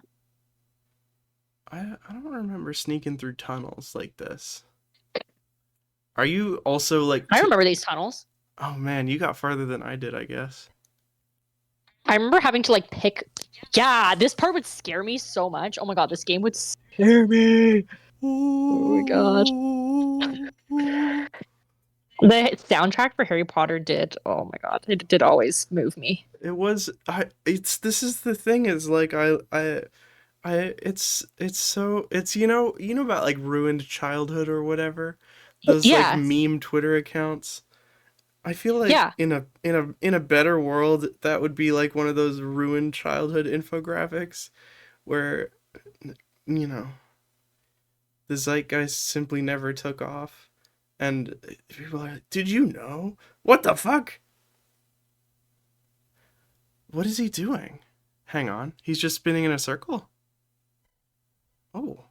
I don't remember sneaking through tunnels like this. Are you also like... I remember these tunnels. Oh man, you got farther than I did, I guess. I remember having to like pick... Yeah, this part would scare me so much. Oh my god, this game would scare me. Oh my god. The soundtrack for Harry Potter did... Oh my god, it did always move me. It was... This is the thing is like it's so... It's, you know about like ruined childhood or whatever? Those like meme Twitter accounts? I feel like in a better world, that would be like one of those ruined childhood infographics where, you know, the zeitgeist simply never took off. And people are like, did you know? What the fuck? What is he doing? Hang on. He's just spinning in a circle? Oh.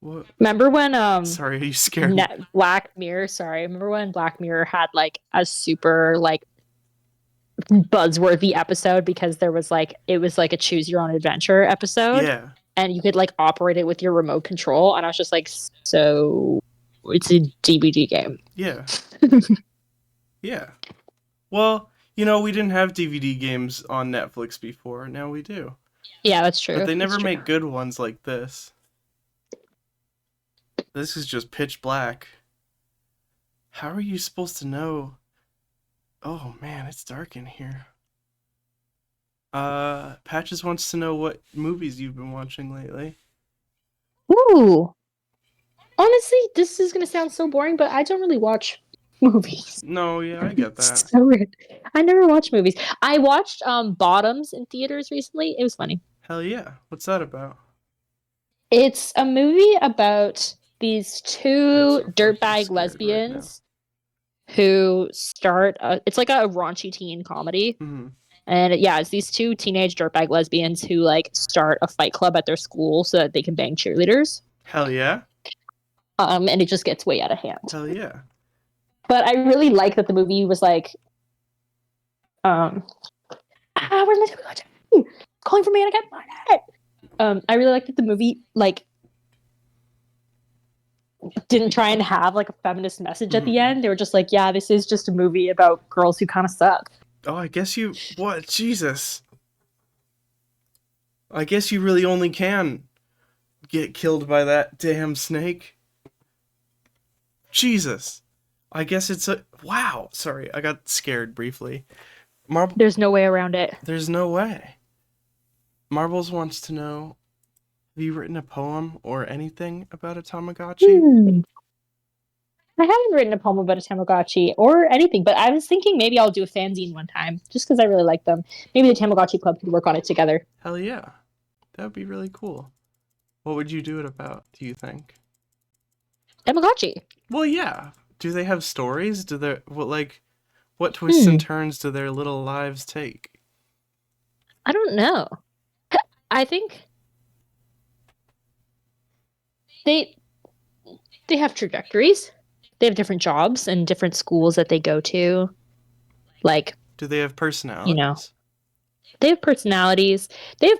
What? Remember when sorry, are you scared? Black Mirror, sorry. Remember when Black Mirror had like a super like buzzworthy episode because it was like a choose your own adventure episode. Yeah. And you could like operate it with your remote control, and I was just like, so it's a DVD game. Yeah. Yeah. Well, you know, we didn't have DVD games on Netflix before. Now we do. Yeah, that's true. But they never make good ones like this. This is just pitch black. How are you supposed to know? Oh man, it's dark in here. Patches wants to know what movies you've been watching lately. Ooh. Honestly, this is gonna sound so boring, but I don't really watch movies. No, yeah, I get that. So weird. I never watch movies. I watched Bottoms in theaters recently. It was funny. Hell yeah. What's that about? It's a movie about these I'm two so fucking dirtbag scared right now. lesbians who start it's like a raunchy teen comedy. Mm-hmm. And yeah, it's these two teenage dirtbag lesbians who like start a fight club at their school so that they can bang cheerleaders. Hell yeah. And it just gets way out of hand. Hell yeah. But I really like that the movie was like where's my TV? Calling for me and I can't find it. I really like that the movie like didn't try and have like a feminist message at the end. They were just like, yeah, this is just a movie about girls who kind of suck. Oh, I guess you... What? Jesus. I guess you really only can get killed by that damn snake. Jesus. I guess it's a... Wow. Sorry, I got scared briefly. There's no way around it. There's no way. Marbles wants to know, have you written a poem or anything about a Tamagotchi? I haven't written a poem about a Tamagotchi or anything, but I was thinking maybe I'll do a fanzine one time, just because I really like them. Maybe the Tamagotchi Club could work on it together. Hell yeah. That would be really cool. What would you do it about, do you think? Tamagotchi. Well, yeah. Do they have stories? Do they... What twists and turns do their little lives take? I don't know. I think they have trajectories. They have different jobs and different schools that they go to. Like, Do they have personalities? You know. They have personalities. The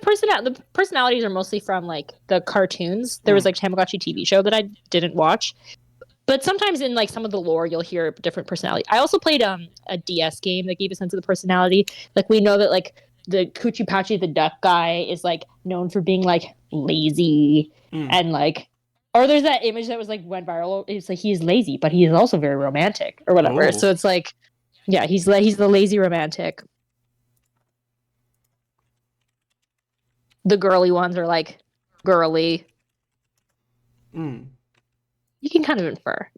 personalities are mostly from like the cartoons. There was like Tamagotchi TV show that I didn't watch. But sometimes in like some of the lore you'll hear a different personality. I also played a DS game that gave a sense of the personality. Like we know that like the Coochie Patchy the duck guy is like known for being like lazy and like, or there's that image that was like went viral. It's like he's lazy, but he is also very romantic or whatever. Oh. So it's like, yeah, he's the lazy romantic. The girly ones are like girly. You can kind of infer.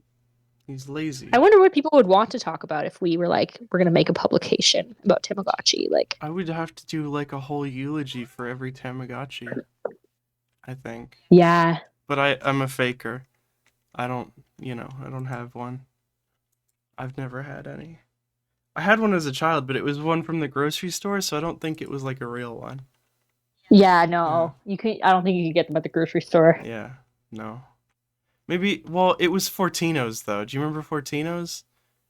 He's lazy. I wonder what people would want to talk about if we were like, we're going to make a publication about Tamagotchi. Like, I would have to do like a whole eulogy for every Tamagotchi, I think. yeah. But I'm a faker. I don't have one. I've never had any. I had one as a child, but it was one from the grocery store, so I don't think it was like a real one. Yeah, no. You can I don't think you can get them at the grocery store. Yeah, no. Maybe, well, it was Fortino's, though. Do you remember Fortino's?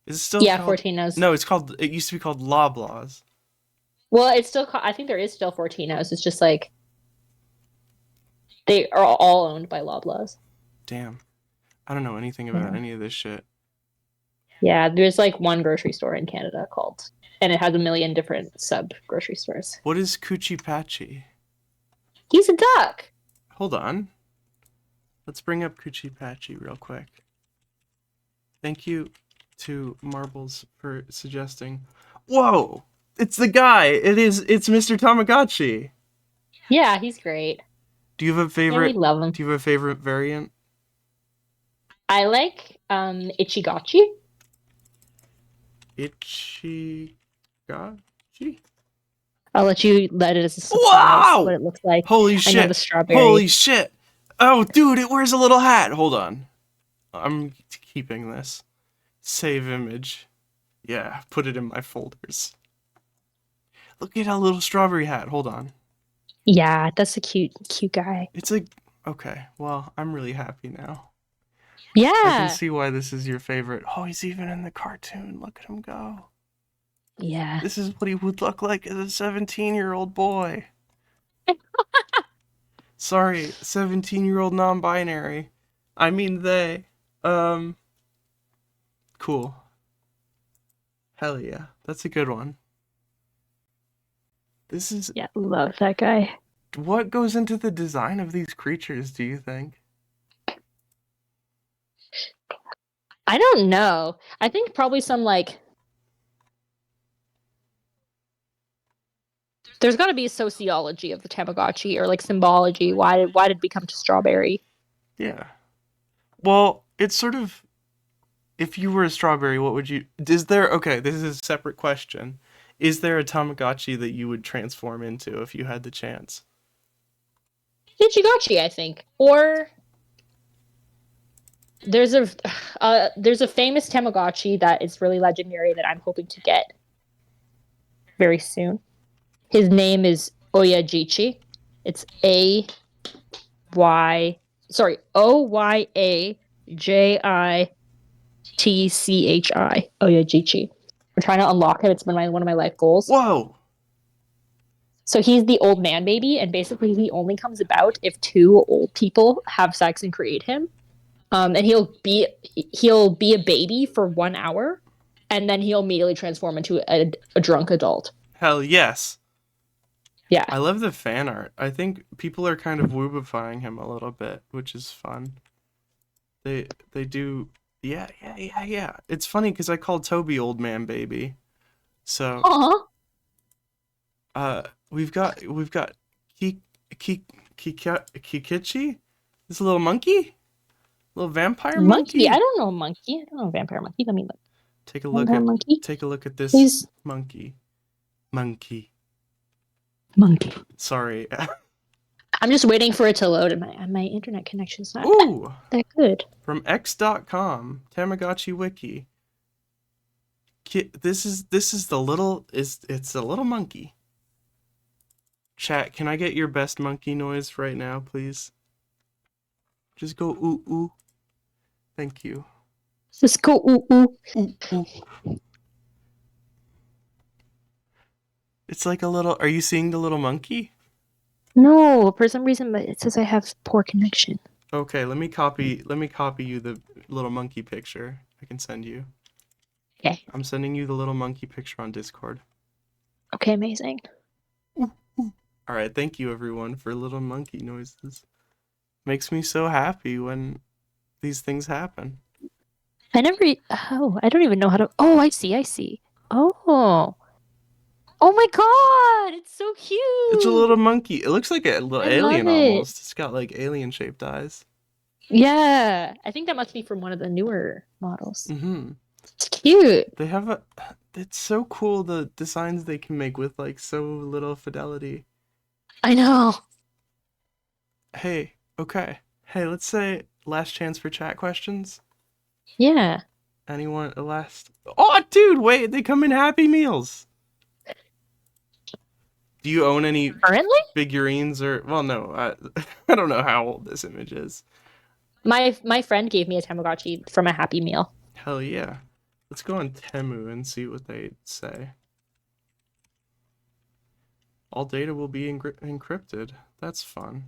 Is it still called... Fortino's. No, it used to be called Loblaws. Well, it's still I think there is still Fortino's. It's just like they are all owned by Loblaws. Damn. I don't know anything about any of this shit. Yeah, there's like one grocery store in Canada called, and it has a million different sub grocery stores. What is Coochie Patchy? He's a duck. Hold on. Let's bring up Coochie Patchy real quick. Thank you to Marbles for suggesting. Whoa! It's the guy! It's Mr. Tamagotchi! Yeah, he's great. Do you have a favorite? Yeah, we love him. Do you have a favorite variant? I like Ichigachi. Ichigachi? I'll let you let it as a surprise Wow! what it looks like. Holy I shit! know the strawberry. Holy shit! Oh, dude, it wears a little hat. Hold on. I'm keeping this. Save image. Yeah, put it in my folders. Look at that little strawberry hat. Hold on. Yeah, that's a cute guy. It's like, okay, well, I'm really happy now. Yeah. I can see why this is your favorite. Oh, he's even in the cartoon. Look at him go. Yeah. This is what he would look like as a 17-year-old boy. Sorry, 17-year-old non-binary. I mean they. Cool. Hell yeah. That's a good one. This is... Yeah, love that guy. What goes into the design of these creatures, do you think? I don't know. I think probably some like there's got to be a sociology of the Tamagotchi or like symbology. Why did it become to strawberry? Yeah. Well, it's sort of, if you were a strawberry, what would you, is there, okay, this is a separate question. Is there a Tamagotchi that you would transform into if you had the chance? Ichigotchi, I think. Or there's a famous Tamagotchi that is really legendary that I'm hoping to get very soon. His name is Oyajichi. It's Oyajitchi. Oyajichi. I'm trying to unlock it. It's been one of my life goals. Whoa! So he's the old man baby, and basically he only comes about if two old people have sex and create him. And he'll be a baby for 1 hour, and then he'll immediately transform into a drunk adult. Hell yes. Yeah. I love the fan art. I think people are kind of woobifying him a little bit, which is fun. They do. Yeah. It's funny because I called Toby old man baby. So we've got Kikichi, this little monkey, little vampire monkey. I don't know monkey. I don't know vampire monkey. Let me look. Take a look Vampire at monkey. Take a look at this Please. monkey. Monkey. Sorry. I'm just waiting for it to load, and my internet connection's not Ooh. that good. From x.com, Tamagotchi wiki. This is the little it's a little monkey. Chat, can I get your best monkey noise right now, please? Just go ooh ooh. Thank you. Just go ooh ooh. Ooh ooh. It's like a little. Are you seeing the little monkey? No, for some reason it says I have poor connection. Okay, let me copy you the little monkey picture I can send you. Okay. I'm sending you the little monkey picture on Discord. Okay, amazing. All right, thank you everyone for little monkey noises. Makes me so happy when these things happen. I don't even know how to. Oh, I see. Oh my god, it's so cute. It's a little monkey. It looks like a little alien love it. almost. It's got like alien shaped eyes. Yeah, I think that must be from one of the newer models. Mm-hmm. It's cute. They have it's so cool the designs they can make with like so little fidelity. I know. Hey, okay. Hey, let's say last chance for chat questions. Yeah. Anyone last? Oh, dude, wait, they come in Happy Meals. Do you own any Currently? figurines or? Well, no, I don't know how old this image is. My friend gave me a Tamagotchi from a Happy Meal. Hell yeah. Let's go on Temu and see what they say. All data will be encrypted. That's fun.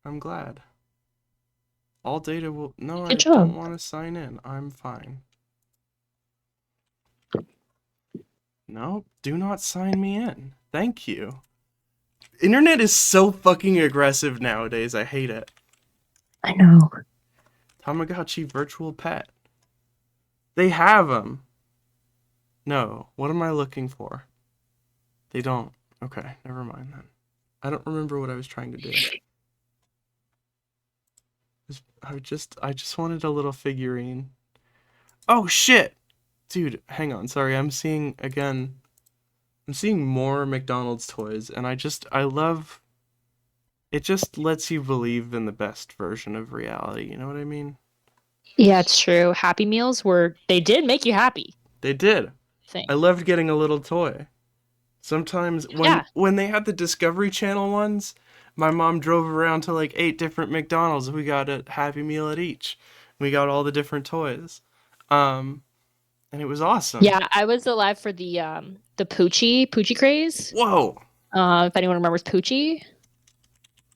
I'm glad. All data will... No, Good I job. don't want to sign in. I'm fine. No, do not sign me in. Thank you. Internet is so fucking aggressive nowadays. I hate it. I know. Tamagotchi virtual pet. They have them. No, what am I looking for? They don't. Okay, never mind then. I don't remember what I was trying to do. I just wanted a little figurine. Oh shit! Dude, hang on, sorry, I'm seeing more McDonald's toys, and I love... It just lets you believe in the best version of reality, you know what I mean? Yeah, it's true. Happy Meals they did make you happy. They did. Thing. I loved getting a little toy. Sometimes when they had the Discovery Channel ones, my mom drove around to like 8 different McDonald's. We got a Happy Meal at each. We got all the different toys. And it was awesome. Yeah, I was alive for the Poochie craze. Whoa. If anyone remembers Poochie.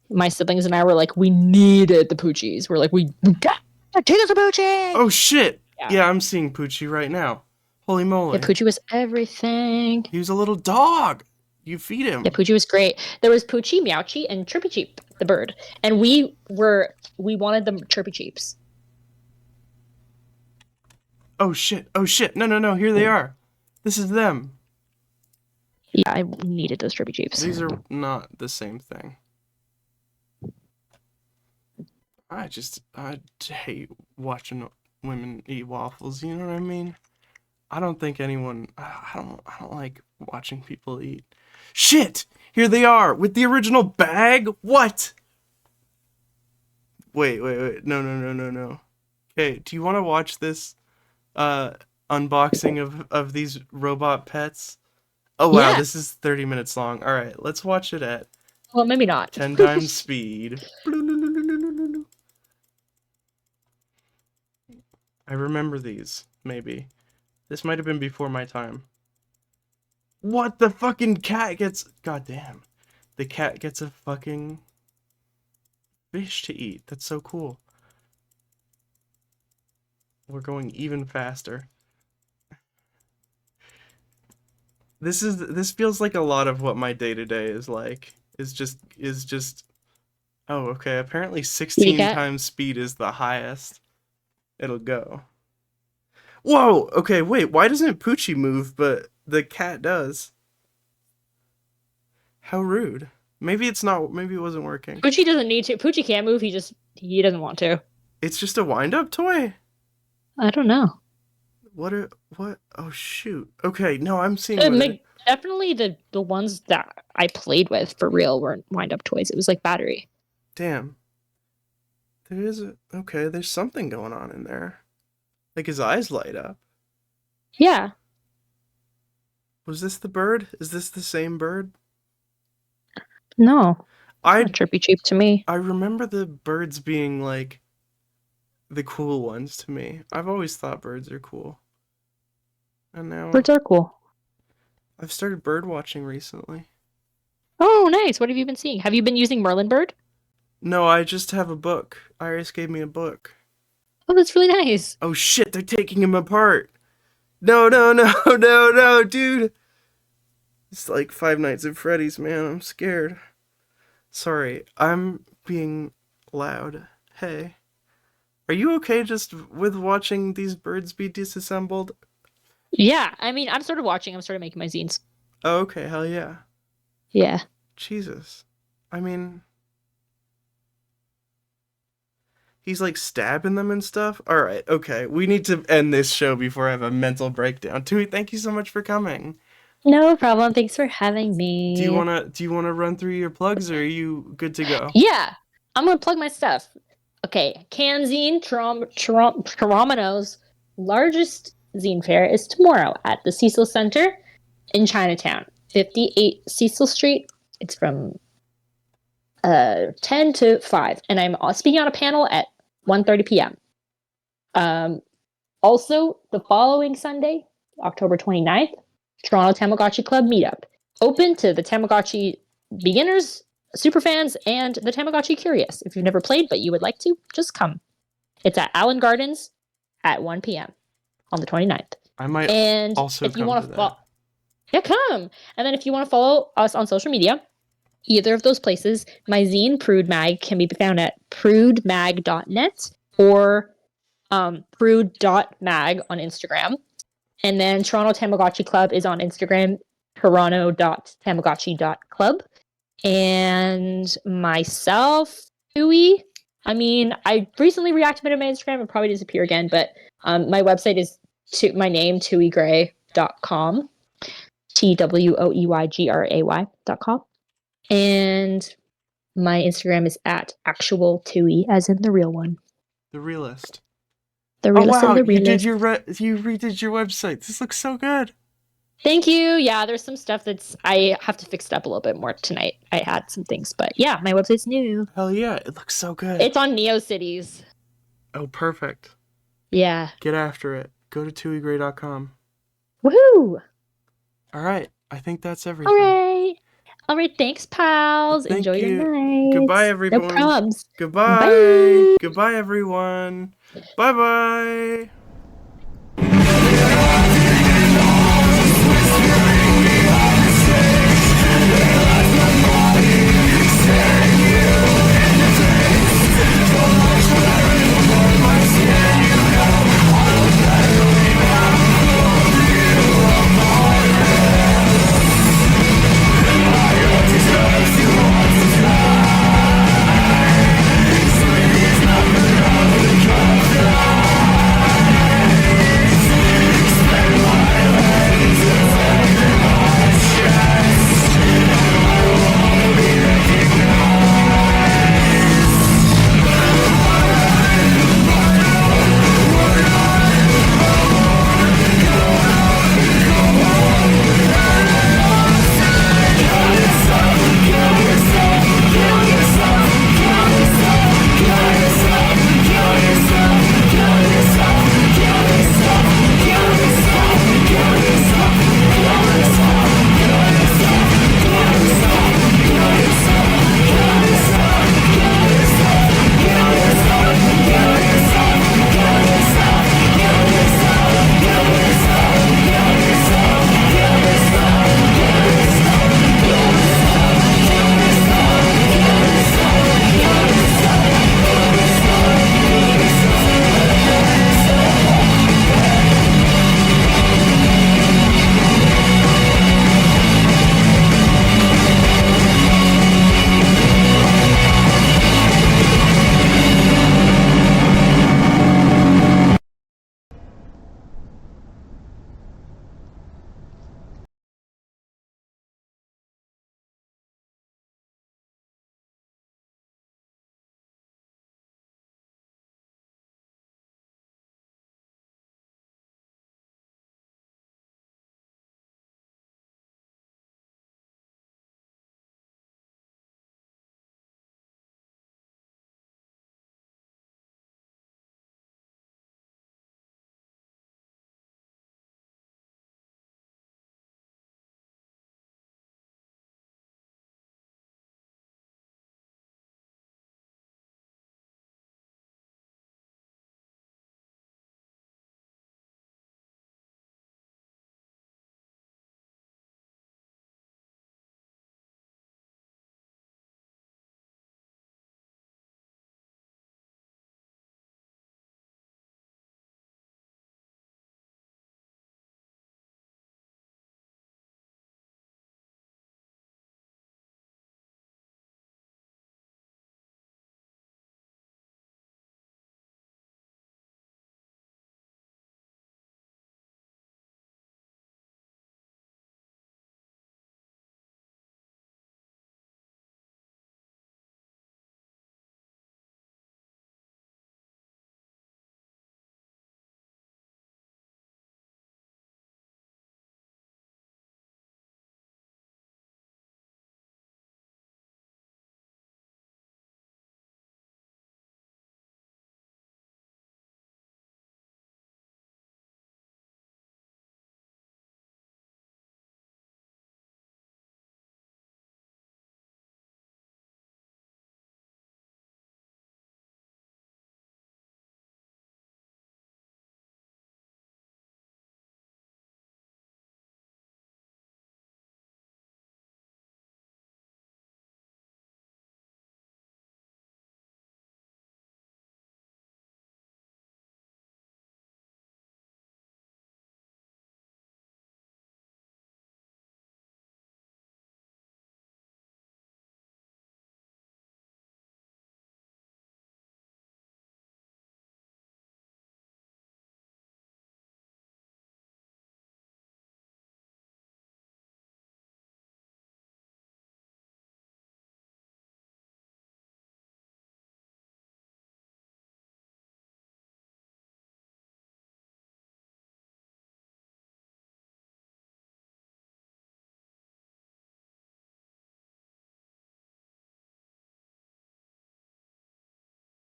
My siblings and I were like, we needed the Poochies. We're like, we got take us a Poochie. Oh shit. Yeah, I'm seeing Poochie right now. Holy moly. Yeah, Poochie was everything. He was a little dog. You feed him. Yeah, Poochie was great. There was Poochie, Meowchie, and Chirpy Cheep, the bird. And we wanted the Chirpy Cheeps. Oh shit! Oh shit! No! Here they are. This is them. Yeah, I needed those trippy jeeps. These are not the same thing. I hate watching women eat waffles. You know what I mean? I don't think anyone. I don't like watching people eat. Shit! Here they are with the original bag. What? Wait. No. Okay, do you want to watch this unboxing of these robot pets? Oh wow, Yeah. this is 30 minutes long. All right, let's watch it at Well, maybe not. 10 times speed. I remember these, maybe. This might have been before my time. What? The fucking cat gets... Goddamn. The cat gets a fucking fish to eat. That's so cool. We're going even faster. This feels like a lot of what my day-to-day is like. Is just... Oh, okay. Apparently 16 cat? times speed is the highest it'll go. Whoa! Okay, wait. Why doesn't Poochie move, but the cat does? How rude. Maybe it's not... Maybe it wasn't working. Poochie doesn't need to. Poochie can't move. He doesn't want to. It's just a wind-up toy? I don't know. What? Oh, shoot. Okay, no, I'm seeing what Definitely the ones that I played with for real weren't wind-up toys. It was like battery. Damn. There is okay, there's something going on in there. Like his eyes light up. Yeah. Was this the bird? Is this the same bird? No. I Not trippy cheap to me. I remember the birds being like the cool ones to me. I've always thought birds are cool. And now Birds are cool. I've started bird watching recently. Oh, nice. What have you been seeing? Have you been using Merlin Bird? No, I just have a book. Iris gave me a book. Oh, that's really nice. Oh shit, they're taking him apart. No, dude. It's like Five Nights at Freddy's, man. I'm scared. Sorry, I'm being loud. Hey. Are you okay just with watching these birds be disassembled? Yeah, I mean, I'm sort of watching. I'm sort of making my zines. Oh, okay, hell yeah. Yeah. Jesus. I mean... He's like stabbing them and stuff? Alright, okay. We need to end this show before I have a mental breakdown. Tui, thank you so much for coming. No problem. Thanks for having me. Do you wanna run through your plugs, or are you good to go? Yeah. I'm gonna plug my stuff. Okay. CANZINE, Toronto's largest zine fair is tomorrow at the Cecil Center in Chinatown. 58 Cecil Street. It's from 10 to 5. And I'm speaking on a panel at 1:30 p.m. Also, the following Sunday, October 29th, Toronto Tamagotchi Club meetup. Open to the Tamagotchi beginners, superfans, and the Tamagotchi curious. If you've never played but you would like to, just come. It's at Allen Gardens at 1 p.m. on the 29th. I might And also if you come want to to that. yeah, come. And then if you want to follow us on social media, either of those places, my zine Prude Mag can be found at prudemag.net or prude.mag on Instagram. And then Toronto Tamagotchi Club is on Instagram, toronto.tamagotchi.club. And myself, Tui, I mean, I recently reactivated my Instagram and probably disappear again, but my website is my name, tuigray.com, TWOEYGRAY.com. And my Instagram is at actual Tui, as in the real one. The realist. The Oh realist wow, of the you realist. did you redid your website. This looks so good. Thank you. Yeah, there's some stuff I have to fix it up a little bit more tonight. I had some things, but yeah, my website's new. Hell yeah, it looks so good. It's on NeoCities. Oh, perfect. Yeah. Get after it. Go to tuigray.com. Woohoo! All right, I think that's everything. All right. Thanks, pals. Thank Enjoy you. your night. Goodbye, everyone. No problems. Goodbye. Bye. Goodbye, everyone. Bye-bye.